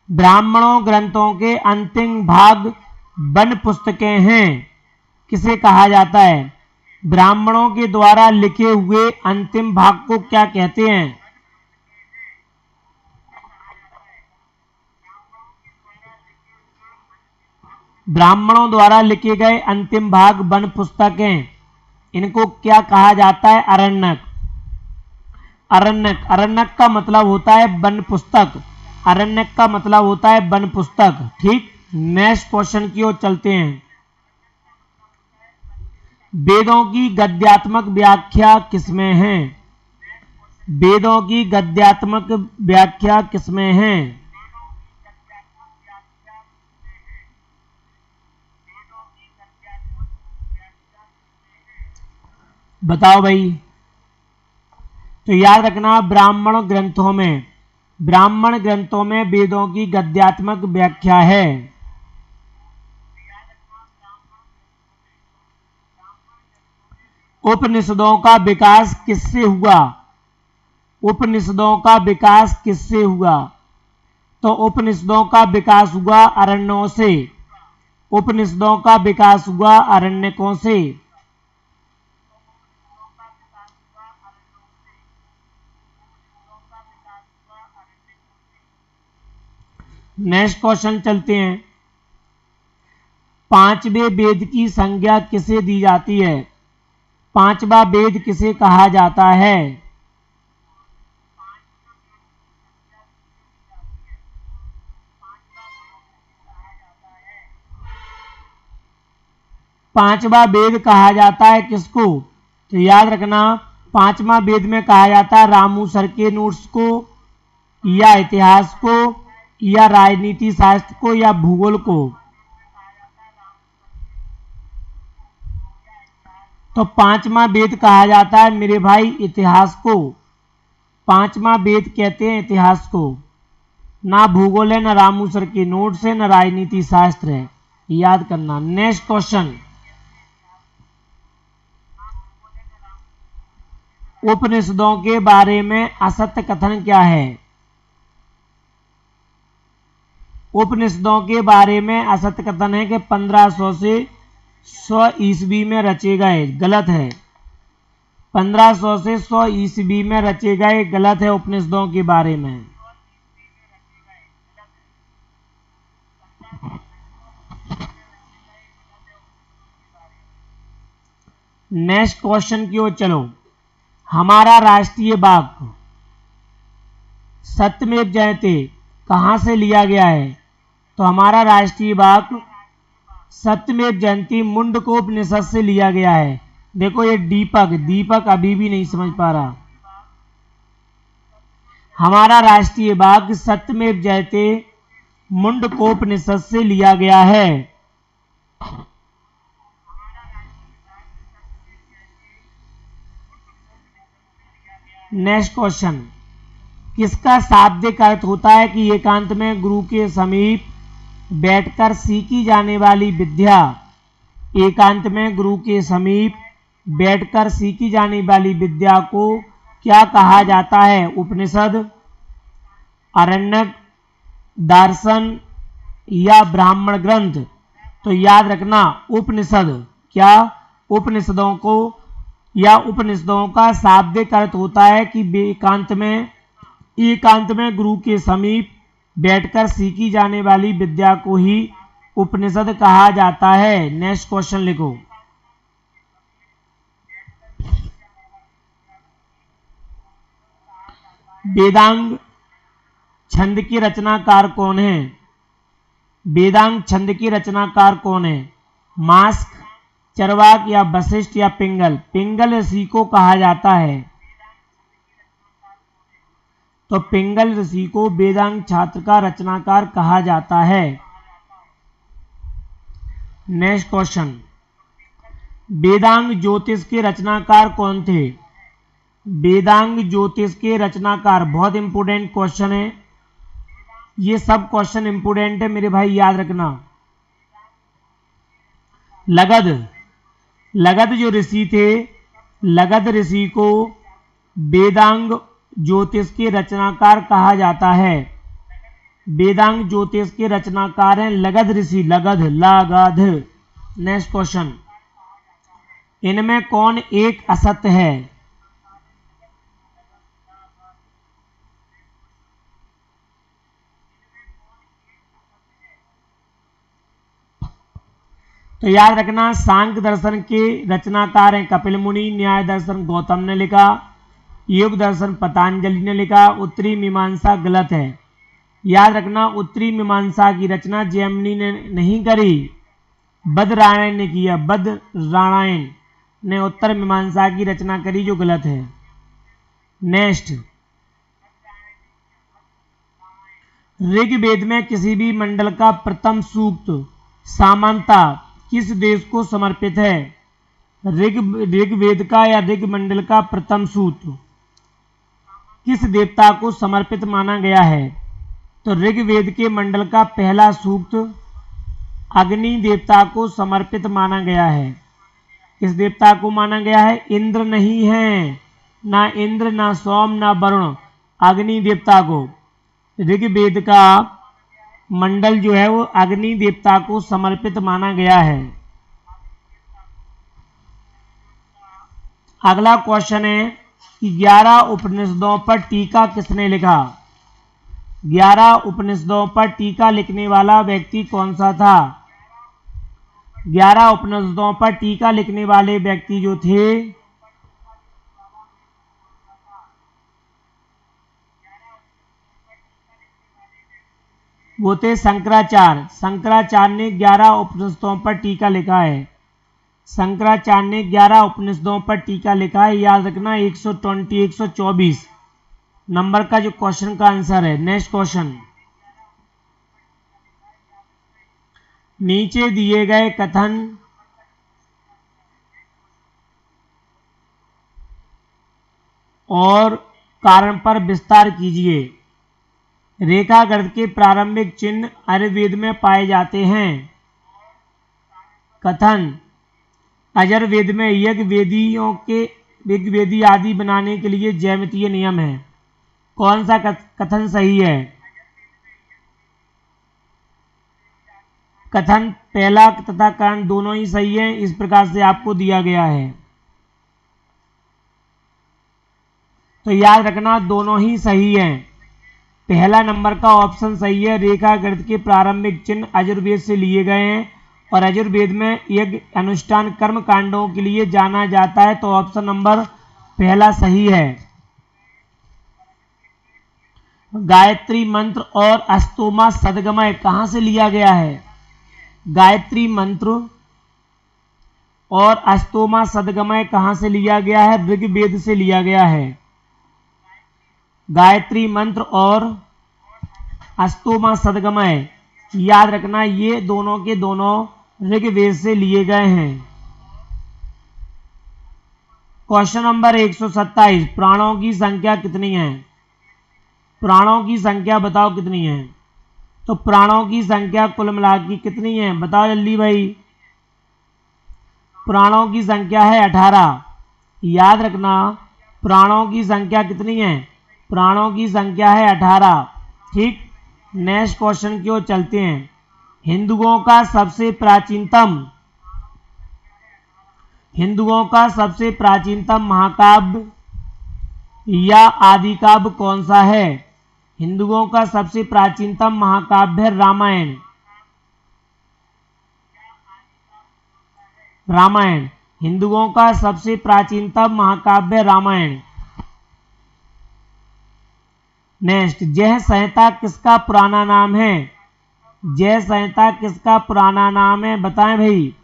ब्राह्मणों ग्रंथों के अंतिम भाग वन पुस्तकें हैं, किसे कहा जाता है? ब्राह्मणों के द्वारा लिखे हुए अंतिम भाग को क्या कहते हैं? ब्राह्मणों द्वारा लिखे गए अंतिम भाग वन पुस्तकें, इनको क्या कहा जाता है? अरण्यक। अरण्यक, अरण्यक का मतलब होता है वन पुस्तक, अरण्यक का मतलब होता है वन पुस्तक। ठीक, नेक्स्ट क्वेश्चन की ओर चलते हैं। वेदों की गद्यात्मक व्याख्या किसमें है? वेदों की गद्यात्मक व्याख्या किसमें है? बताओ भाई। तो याद रखना, ब्राह्मण ग्रंथों में, ब्राह्मण ग्रंथों में वेदों की गद्यात्मक व्याख्या है। उपनिषदों का विकास किससे हुआ? उपनिषदों का विकास किससे हुआ? तो उपनिषदों का विकास हुआ अरण्यों से, उपनिषदों का विकास हुआ अरण्यकों से। नेक्स्ट क्वेश्चन चलते हैं। पांचवें वेद की संज्ञा किसे दी जाती है? पांचवा वेद किसे कहा जाता है? पांचवा वेद कहा जाता है किसको? तो याद रखना, पांचवा वेद में कहा जाता है रामू सर के नोट्स को, या इतिहास को, या राजनीति शास्त्र को, या भूगोल को। तो पांचवा वेद कहा जाता है मेरे भाई इतिहास को, पांचवा वेद कहते हैं इतिहास को। ना भूगोल है, ना रामू सर के नोट्स है, ना राजनीति शास्त्र है, याद करना। नेक्स्ट क्वेश्चन, उपनिषदों के बारे में असत्य कथन क्या है? उपनिषदों के बारे में असत्य कथन है कि 1500 से 100 ईस्वी में रचे गए, गलत है। 1500 से 100 ईस्वी में रचे गए, गलत है उपनिषदों के बारे में। नेक्स्ट क्वेश्चन की ओर चलो। हमारा राष्ट्रीय बाग सत्यमेव जयते कहां से लिया गया है? तो हमारा राष्ट्रीय बाग सत्यमेव जयते मुंडकोपनिषद से लिया गया है। देखो ये दीपक, दीपक अभी भी नहीं समझ पा रहा। हमारा राष्ट्रीय बाग सत्यमेव जयते मुंडकोपनिषद से लिया गया है। नेक्स्ट क्वेश्चन, किसका शाब्दिक अर्थ होता है कि एकांत में गुरु के समीप बैठकर सीखी जाने वाली विद्या? एकांत में गुरु के समीप बैठकर सीखी जाने वाली विद्या को क्या कहा जाता है? उपनिषद, अरण्यक, दार्शन, या ब्राह्मण ग्रंथ? तो याद रखना उपनिषद। क्या? उपनिषदों को, या उपनिषदों का शाब्दिक अर्थ होता है कि एकांत में गुरु के समीप बैठकर सीखी जाने वाली विद्या को ही उपनिषद कहा जाता है। नेक्स्ट क्वेश्चन लिखो। वेदांग छंद की रचनाकार कौन है? वेदांग छंद की रचनाकार कौन है? मास्क, चरवाक, या वशिष्ठ, या पिंगल? पिंगल ऋषि को कहा जाता है। तो पिंगल ऋषि को वेदांग छात्र का रचनाकार कहा जाता है। नेक्स्ट क्वेश्चन, वेदांग ज्योतिष के रचनाकार कौन थे? वेदांग ज्योतिष के रचनाकार, बहुत इंपोर्टेंट क्वेश्चन है, ये सब क्वेश्चन इंपोर्टेंट है मेरे भाई, याद रखना। लगध, लगध जो ऋषि थे, लगध ऋषि को वेदांग ज्योतिष के रचनाकार कहा जाता है। वेदांग ज्योतिष के रचनाकार हैं लगध ऋषि, लगध, लागध। नेक्स्ट क्वेश्चन, इनमें कौन एक असत्य है? तो याद रखना, सांख्य दर्शन के रचनाकार हैं कपिल मुनि, न्याय दर्शन गौतम ने लिखा, योग दर्शन पतंजलि ने लिखा, उत्तरी मीमांसा गलत है। याद रखना, उत्तरी मीमांसा की रचना जैमिनी ने नहीं करी, बदरायण ने किया, बदरायण ने उत्तर मीमांसा की रचना करी, जो गलत है। नेक्स्ट, ऋग्वेद में किसी भी मंडल का प्रथम सूक्त सामान्यता किस देश को समर्पित है? ऋग्वेद का या ऋग मंडल का प्रथम सूक्त किस देवता को समर्पित माना गया है? तो ऋग्वेद के मंडल का पहला सूक्त अग्नि देवता को समर्पित माना गया है। किस देवता को माना गया है? इंद्र नहीं है, ना इंद्र, ना सोम, ना वरुण, अग्नि देवता को। ऋग्वेद का मंडल जो है वो अग्नि देवता को समर्पित माना गया है। अगला क्वेश्चन है कि 11 उपनिषदों पर टीका किसने लिखा? 11 उपनिषदों पर टीका लिखने वाला व्यक्ति कौन सा था? 11 उपनिषदों पर टीका लिखने वाले व्यक्ति जो थे वो थे शंकराचार्य। शंकराचार्य ने 11 उपनिषदों पर टीका लिखा है। शंकराचार्य ने 11 उपनिषदों पर टीका लिखा है। याद रखना 124 नंबर का जो क्वेश्चन का आंसर है। नेक्स्ट क्वेश्चन, नीचे दिए गए कथन और कारण पर विस्तार कीजिए। रेखा गणित के प्रारंभिक चिन्ह आयुर्वेद में पाए जाते हैं। कथन, अजर्वेद में यज्ञवेदियों के यज्ञवेदी आदि बनाने के लिए ज्यामितीय नियम है। कौन सा कथन सही है? कथन पहला तथा कारण दोनों ही सही है, इस प्रकार से आपको दिया गया है। तो याद रखना दोनों ही सही है। पहला नंबर का ऑप्शन सही है। रेखा गणित के प्रारंभिक चिन्ह अजुर्वेद से लिए गए हैं और अजुर्वेद में यज्ञ अनुष्ठान कर्म कांडों के लिए जाना जाता है, तो ऑप्शन नंबर पहला सही है। गायत्री मंत्र और अस्तोमा सदगमय कहां से लिया गया है? गायत्री मंत्र और अस्तोमा सदगमय कहां से लिया गया है? ऋग्वेद से लिया गया है। गायत्री मंत्र और अस्तोमा सदगमय, याद रखना ये दोनों के दोनों ऋग्वेद से लिए गए हैं। क्वेश्चन नंबर 127, प्राणों की संख्या कितनी है? प्राणों की संख्या बताओ कितनी है? तो प्राणों की संख्या कुल मिला के कितनी है बताओ जल्दी भाई। प्राणों की संख्या है 18। याद रखना प्राणों की संख्या कितनी है? प्राणों की संख्या है 18। ठीक, नेक्स्ट क्वेश्चन की ओर चलते हैं। हिंदुओं का सबसे प्राचीनतम महाकाव्य या आदिकाव्य कौन सा है? हिंदुओं का सबसे प्राचीनतम महाकाव्य है रामायण। रामायण हिंदुओं का सबसे प्राचीनतम महाकाव्य रामायण। नेक्स्ट, जय संहिता किसका पुराना नाम है? जय संहिता किसका पुराना नाम है बताएं भाई।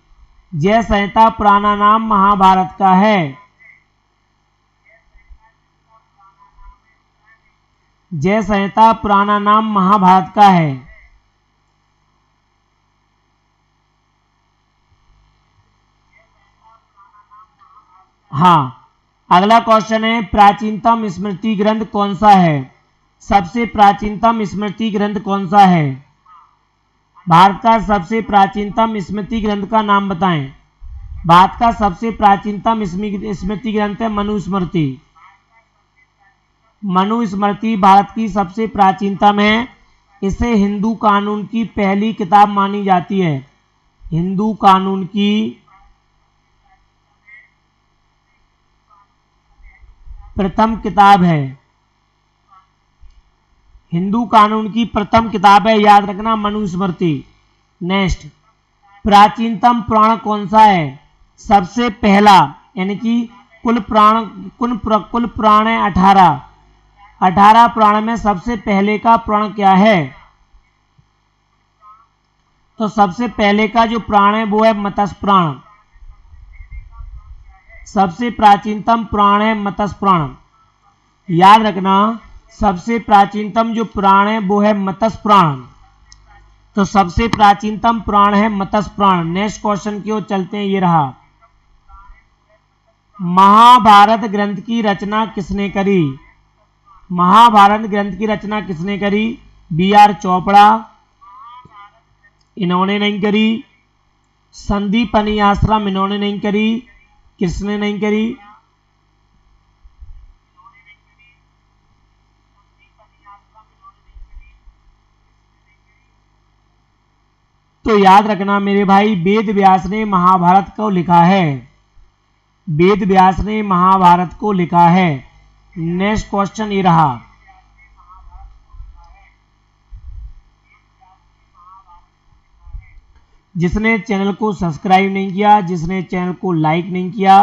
जय संहिता पुराना नाम महाभारत का है। जय संहिता पुराना नाम महाभारत का है। हाँ, अगला क्वेश्चन है प्राचीनतम स्मृति ग्रंथ कौन सा है? सबसे प्राचीनतम स्मृति ग्रंथ कौन सा है? भारत का सबसे प्राचीनतम स्मृति ग्रंथ का नाम बताएं। भारत का सबसे प्राचीनतम स्मृति ग्रंथ है मनुस्मृति। मनुस्मृति भारत की सबसे प्राचीनतम है। इसे हिंदू कानून की पहली किताब मानी जाती है। हिंदू कानून की प्रथम किताब है। हिंदू कानून की प्रथम किताब है, याद रखना, मनुस्मृति। नेक्स्ट, प्राचीनतम पुराण कौन सा है? सबसे पहला, यानी कि कुल पुराण है 18। 18 पुराण में सबसे पहले का पुराण क्या है? तो सबसे पहले का जो पुराण है वो है मत्स्य पुराण। सबसे प्राचीनतम पुराण है मत्स्य पुराण, याद रखना। सबसे प्राचीनतम जो पुराण है वो है मत्स्य पुराण। तो सबसे प्राचीनतम पुराण है मत्स्य पुराण। नेक्स्ट क्वेश्चन की ओर चलते हैं, ये रहा। महाभारत ग्रंथ की रचना किसने करी? महाभारत ग्रंथ की रचना किसने करी? बी.आर. चोपड़ा, इन्होंने नहीं करी। संदीपनी आश्रम, इन्होंने नहीं करी। किसने नहीं करी? तो याद रखना मेरे भाई, वेद व्यास ने महाभारत को लिखा है। वेद व्यास ने महाभारत को लिखा है। नेक्स्ट क्वेश्चन ये रहा। जिसने चैनल को सब्सक्राइब नहीं किया, जिसने चैनल को लाइक नहीं किया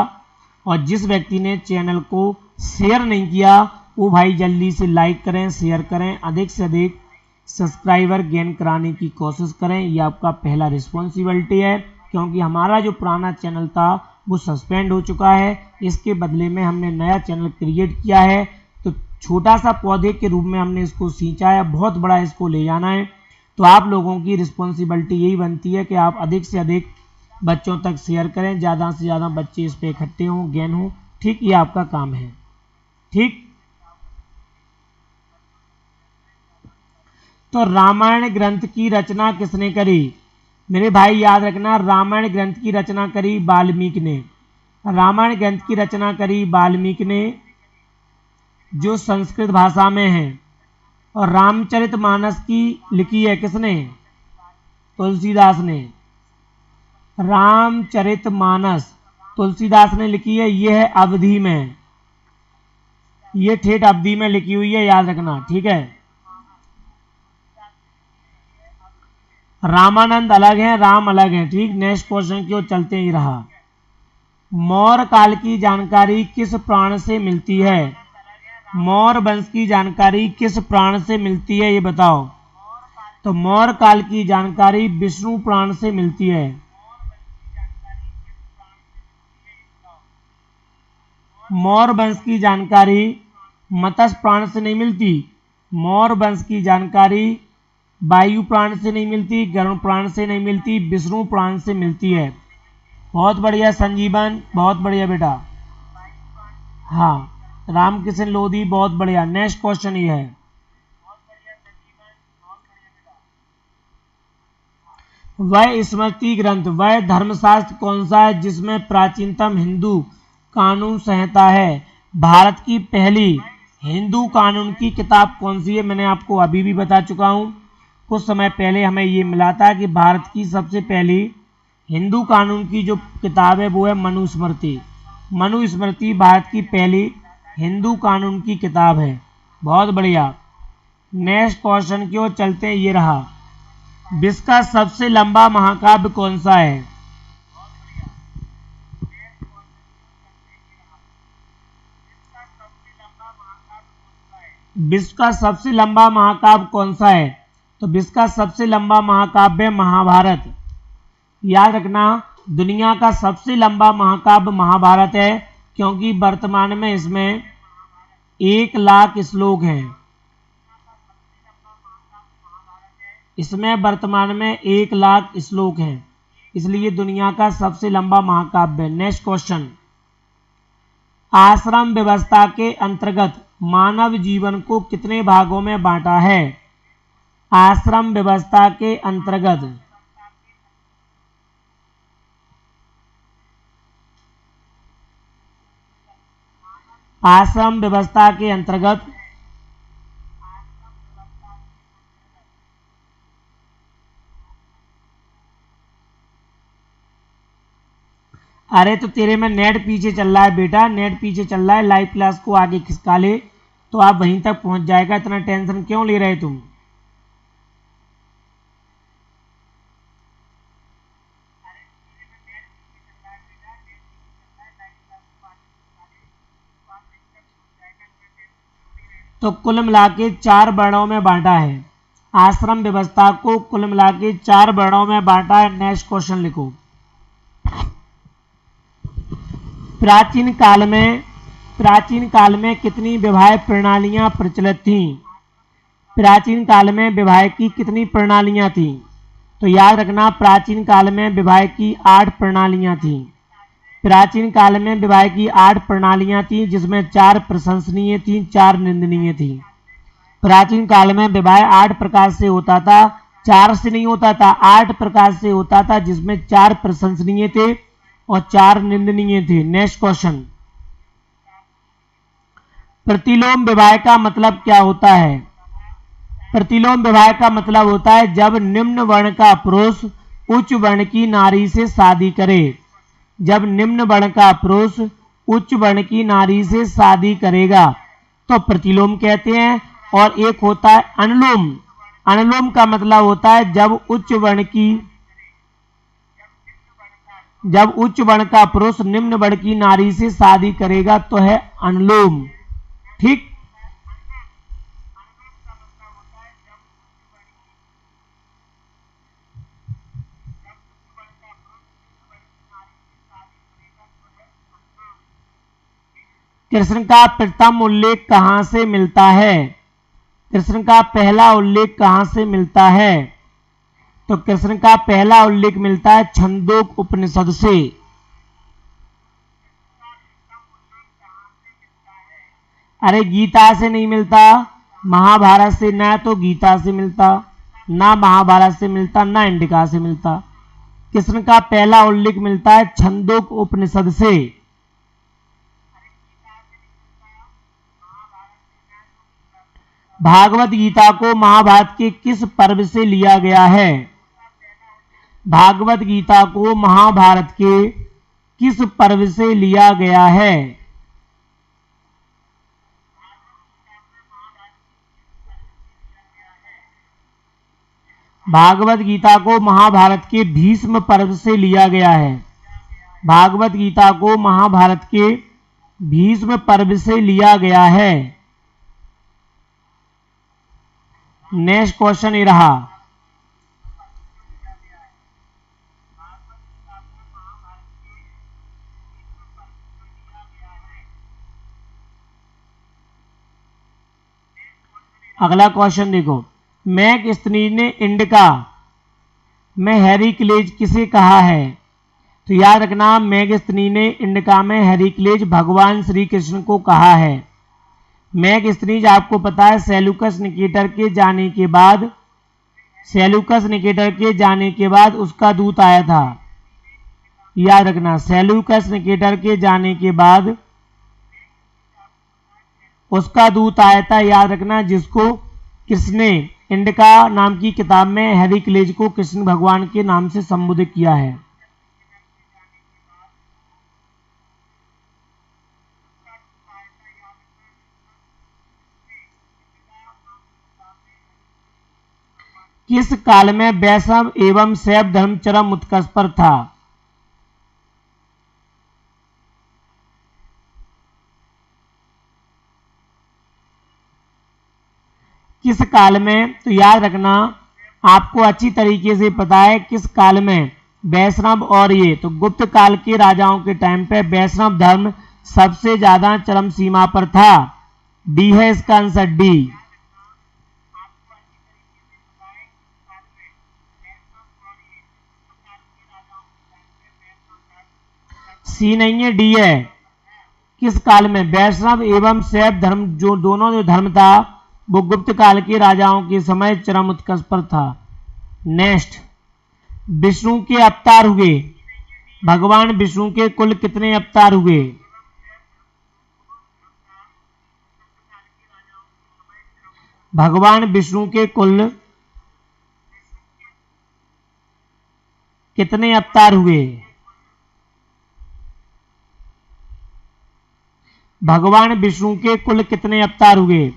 और जिस व्यक्ति ने चैनल को शेयर नहीं किया, वो भाई जल्दी से लाइक करें, शेयर करें, अधिक से अधिक सब्सक्राइबर गेन कराने की कोशिश करें। ये आपका पहला रिस्पॉन्सिबिलिटी है, क्योंकि हमारा जो पुराना चैनल था वो सस्पेंड हो चुका है। इसके बदले में हमने नया चैनल क्रिएट किया है। तो छोटा सा पौधे के रूप में हमने इसको सींचा है, बहुत बड़ा इसको ले जाना है। तो आप लोगों की रिस्पॉन्सिबिलिटी यही बनती है कि आप अधिक से अधिक बच्चों तक शेयर करें, ज़्यादा से ज़्यादा बच्चे इस पर इकट्ठे हों, गेन हों। ठीक, ये आपका काम है। ठीक, तो रामायण ग्रंथ की रचना किसने करी? मेरे भाई याद रखना, रामायण ग्रंथ की रचना करी वाल्मीकि ने। रामायण ग्रंथ की रचना करी वाल्मीकि ने, जो संस्कृत भाषा में है। और रामचरितमानस की लिखी है किसने? तुलसीदास ने। रामचरितमानस तुलसीदास ने लिखी है। यह है अवधि में, ये ठेठ अवधि में लिखी हुई है, याद रखना। ठीक है, रामानंद अलग है, राम अलग है। ठीक, नेक्स्ट क्वेश्चन की ओर चलते ही रहा। मौर्य काल की जानकारी किस प्राण से मिलती है? मौर्य वंश की जानकारी किस प्राण से मिलती है, ये बताओ। तो मौर्य काल की जानकारी विष्णु प्राण से मिलती है। मौर्य वंश की जानकारी मत्स्य प्राण से नहीं मिलती। मौर्य वंश की जानकारी वायु प्राण से नहीं मिलती, गरुड़ प्राण से नहीं मिलती, विष्णु प्राण से मिलती है। बहुत बढ़िया संजीवन, बहुत बढ़िया बेटा। हाँ, रामकिशन लोधी, बहुत बढ़िया। नेक्स्ट क्वेश्चन ये है, वह स्मृति ग्रंथ, वह धर्मशास्त्र कौन सा है जिसमें प्राचीनतम हिंदू कानून संहिता है? भारत की पहली हिंदू कानून की किताब कौन सी है? मैंने आपको अभी भी बता चुका हूं। कुछ समय पहले हमें ये मिला था कि भारत की सबसे पहली हिंदू कानून की जो किताब है वो है मनुस्मृति। मनुस्मृति भारत की पहली हिंदू कानून की किताब है। बहुत बढ़िया। नेक्स्ट क्वेश्चन की ओर चलते हैं, ये रहा। विश्व का सबसे लंबा महाकाव्य कौन सा है? विश्व का सबसे लंबा महाकाव्य कौन सा है? तो विश्व का सबसे लंबा महाकाव्य महाभारत। याद रखना, दुनिया का सबसे लंबा महाकाव्य महाभारत है, क्योंकि वर्तमान में इसमें 1 लाख श्लोक हैं। इसमें वर्तमान में 1 लाख श्लोक हैं, इसलिए दुनिया का सबसे लंबा महाकाव्य। नेक्स्ट क्वेश्चन, आश्रम व्यवस्था के अंतर्गत मानव जीवन को कितने भागों में बांटा है? आश्रम व्यवस्था के अंतर्गत आश्रम व्यवस्था के अंतर्गत अरे तो तेरे में नेट पीछे चल रहा है बेटा, नेट पीछे चल रहा है, लाइव क्लास को आगे खिसका ले तो आप वहीं तक पहुंच जाएगा। इतना टेंशन क्यों ले रहे तुम? तो कुल मिला के 4 वर्णों में बांटा है। आश्रम व्यवस्था को कुल मिला के 4 वर्णों में बांटा है। नेक्स्ट क्वेश्चन लिखो। प्राचीन काल में कितनी विवाह प्रणालियां प्रचलित थीं? प्राचीन काल में विवाह की कितनी प्रणालियां थीं? तो याद रखना, प्राचीन काल में विवाह की 8 प्रणालियां थीं। प्राचीन काल में विवाह की 8 प्रणालियां थीं, जिसमें 4 प्रशंसनीय थीं, 4 निंदनीय थीं। प्राचीन काल में विवाह 8 प्रकार से होता था, 4 से नहीं होता था, 8 प्रकार से होता था, जिसमें 4 प्रशंसनीय थे और 4 निंदनीय थे। Next question. प्रतिलोम विवाह का मतलब क्या होता है? प्रतिलोम विवाह का मतलब होता है जब निम्न वर्ण का पुरुष उच्च वर्ण की नारी से शादी करे। जब निम्न वर्ण का पुरुष उच्च वर्ण की नारी से शादी करेगा तो प्रतिलोम कहते हैं। और एक होता है अनुलोम। अनुलोम का मतलब होता है जब उच्च वर्ण का पुरुष निम्न वर्ण की नारी से शादी करेगा तो है अनुलोम। ठीक। कृष्ण का प्रथम उल्लेख कहां से मिलता है? कृष्ण का पहला उल्लेख कहां से मिलता है? तो कृष्ण का पहला उल्लेख मिलता है छंदोक उपनिषद से। अरे गीता से नहीं मिलता, महाभारत से, ना तो गीता से मिलता, ना महाभारत से मिलता, ना इंडिका से मिलता। कृष्ण का पहला उल्लेख मिलता है छंदोक उपनिषद से। भागवत गीता को महाभारत के किस पर्व से लिया गया है? भागवत गीता को महाभारत के किस पर्व से लिया गया है? भागवत गीता को महाभारत के भीष्म पर्व से लिया गया है। भागवत गीता को महाभारत के भीष्म पर्व से लिया गया है। नेक्स्ट क्वेश्चन ये रहा। अगला क्वेश्चन देखो। मैगस्थनीज ने इंडिका में हेरिक्लेज किसे कहा है? तो याद रखना, मैगस्थनी ने इंडिका में हेरिक्लेज भगवान श्री कृष्ण को कहा है। मैगस्थनीज आपको पता है सेल्यूकस निकेटर के जाने के बाद उसका दूत आया था। याद रखना, सेल्यूकस निकेटर के जाने के बाद उसका दूत आया था। याद रखना, जिसको किसने इंडिका नाम की किताब में हेरिक्लेज को कृष्ण भगवान के नाम से संबोधित किया है। किस काल में वैष्णव एवं शैव धर्म चरम उत्कर्ष पर था? किस काल में? तो याद रखना, आपको अच्छी तरीके से पता है किस काल में वैष्णव, और ये तो गुप्त काल के राजाओं के टाइम पे वैष्णव धर्म सबसे ज्यादा चरम सीमा पर था। डी है इसका आंसर, डी। सी नहीं है, डी है। किस काल में? वैष्णव एवं शैव धर्म जो धर्म था वो गुप्त काल के राजाओं के समय चरम उत्कर्ष पर था। नेक्स्ट, विष्णु के अवतार हुए। भगवान विष्णु के कुल कितने अवतार हुए? भगवान विष्णु के कुल कितने अवतार हुए? भगवान विष्णु के कुल कितने अवतार हुए?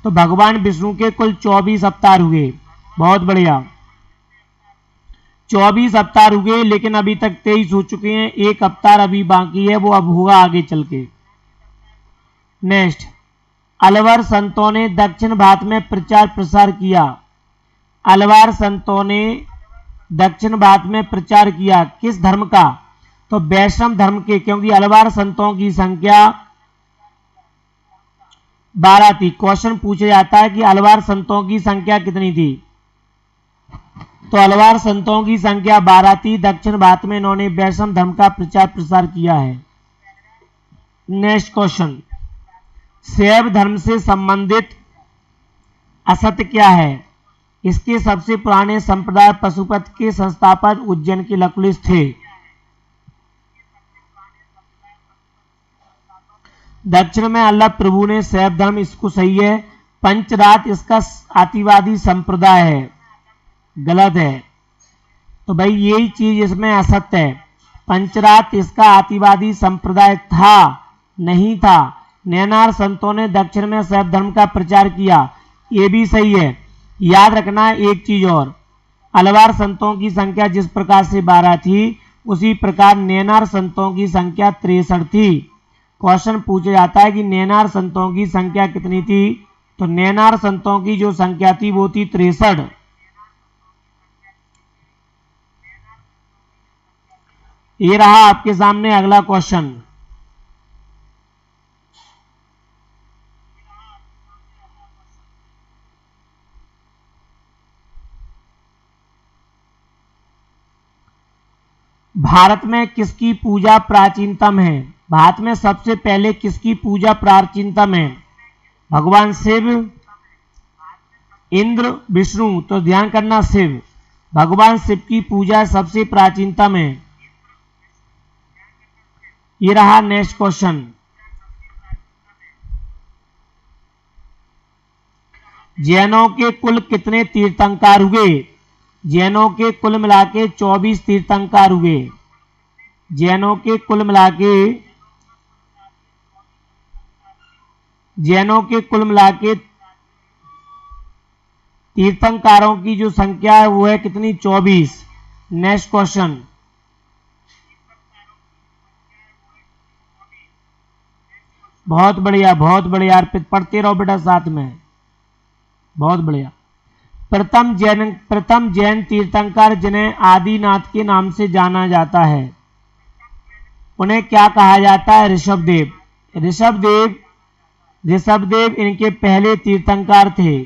तो भगवान विष्णु के कुल 24 अवतार हुए। बहुत बढ़िया, 24 अवतार हुए, लेकिन अभी तक 23 हो चुके हैं, एक अवतार अभी बाकी है, वो अब होगा आगे चल के। नेक्स्ट, अलवर संतों ने दक्षिण भारत में प्रचार प्रसार किया। अलवर संतों ने दक्षिण भारत में प्रचार किया किस धर्म का? तो वैष्णव धर्म के, क्योंकि अलवर संतों की संख्या 12 थी। क्वेश्चन पूछा जाता है कि अलवर संतों की संख्या कितनी थी? तो अलवर संतों की संख्या 12 थी। दक्षिण भारत में इन्होंने वैष्णव धर्म का प्रचार प्रसार किया है। नेक्स्ट क्वेश्चन, शैव धर्म से संबंधित असत्य क्या है? इसके सबसे पुराने संप्रदाय पशुपत के संस्थापक उज्जैन के लकुलिश थे। दक्षिण में अल्लाह प्रभु ने शैव धर्म, इसको सही है। पंचरात इसका आतिवादी संप्रदाय है, गलत है। तो भाई यही चीज इसमें असत्य है। पंचरात इसका आतिवादी संप्रदाय था, नहीं था। नैनार संतों ने दक्षिण में शैव धर्म का प्रचार किया, ये भी सही है। याद रखना एक चीज और, अलवार संतों की संख्या जिस प्रकार से 12 थी, उसी प्रकार नैनार संतों की संख्या 63 थी। क्वेश्चन पूछा जाता है कि नैनार संतों की संख्या कितनी थी? तो नैनार संतों की जो संख्या थी वो थी 63। ये रहा आपके सामने अगला क्वेश्चन। भारत में किसकी पूजा प्राचीनतम है? भारत में सबसे पहले किसकी पूजा प्राचीनतम है? भगवान शिव, इंद्र, विष्णु? तो ध्यान करना, शिव। भगवान शिव की पूजा सबसे प्राचीनतम है। ये रहा नेक्स्ट क्वेश्चन। जैनों के कुल कितने तीर्थंकर हुए? जैनों के कुल मिला के 24 तीर्थंकर हुए। जैनों के कुल मिला के तीर्थंकरों की जो संख्या है वो है कितनी? 24। Next question. बहुत बढ़िया, बहुत बढ़िया अर्पित, पढ़ते रहो बेटा साथ में, बहुत बढ़िया। प्रथम जैन तीर्थंकर जिन्हें आदिनाथ के नाम से जाना जाता है, उन्हें क्या कहा जाता है? ऋषभदेव। ऋषभदेव इनके पहले तीर्थंकर थे।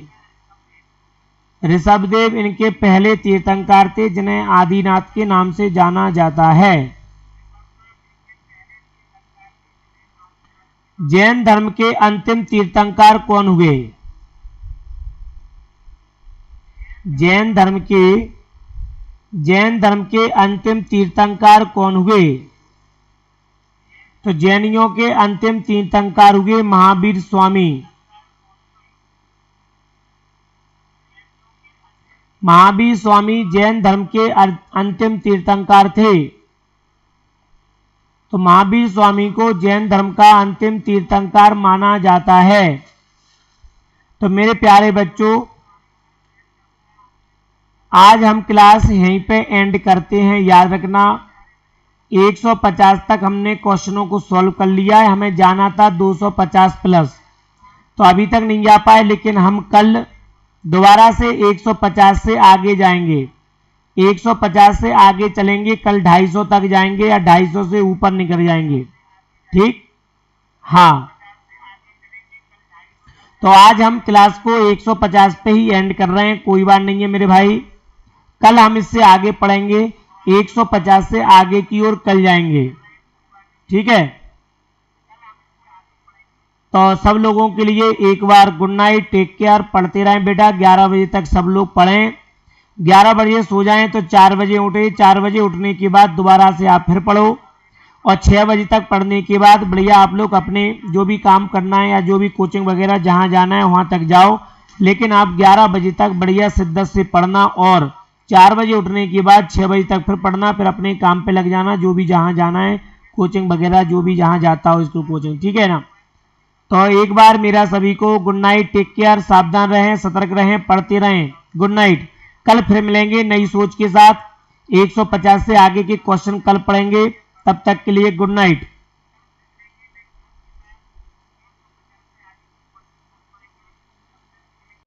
ऋषभदेव इनके पहले तीर्थंकर थे जिन्हें आदिनाथ के नाम से जाना जाता है। जैन धर्म के अंतिम तीर्थंकर कौन हुए? जैन धर्म के अंतिम तीर्थंकर कौन हुए? तो जैनियों के अंतिम तीर्थंकर हुए महावीर स्वामी। महावीर स्वामी जैन धर्म के अंतिम तीर्थंकर थे। तो महावीर स्वामी को जैन धर्म का अंतिम तीर्थंकर माना जाता है। तो मेरे प्यारे बच्चों, आज हम क्लास यहीं पे एंड करते हैं। याद रखना 150 तक हमने क्वेश्चनों को सॉल्व कर लिया है, हमें जाना था 250 प्लस, तो अभी तक नहीं जा पाए, लेकिन हम कल दोबारा से 150 से आगे जाएंगे। 150 से आगे चलेंगे, कल 250 तक जाएंगे या 250 से ऊपर निकल जाएंगे। ठीक, हाँ। तो आज हम क्लास को 150 पे ही एंड कर रहे हैं, कोई बात नहीं है मेरे भाई। कल हम इससे आगे पढ़ेंगे, 150 से आगे की ओर कल जाएंगे। ठीक है, तो सब लोगों के लिए एक बार गुड नाइट, टेक केयर, पढ़ते रहें बेटा। 11 बजे तक सब लोग पढ़ें, 11 बजे सो जाएं तो 4 बजे उठे, 4 बजे उठने के बाद दोबारा से आप फिर पढ़ो और 6 बजे तक पढ़ने के बाद बढ़िया आप लोग अपने जो भी काम करना है या जो भी कोचिंग वगैरह जहाँ जाना है वहाँ तक जाओ, लेकिन आप 11 बजे तक बढ़िया शिद्दत से पढ़ना और 4 बजे उठने के बाद 6 बजे तक फिर पढ़ना, फिर अपने काम पे लग जाना, जो भी जहाँ जाना है कोचिंग वगैरह जो भी जहाँ जाता हो इसको कोचिंग, ठीक है ना। तो एक बार मेरा सभी को गुड नाइट, टेक केयर, सावधान रहें, सतर्क रहें, पढ़ते रहें, गुड नाइट। कल फिर मिलेंगे नई सोच के साथ, 150 से आगे के क्वेश्चन कल पढ़ेंगे, तब तक के लिए गुड नाइट।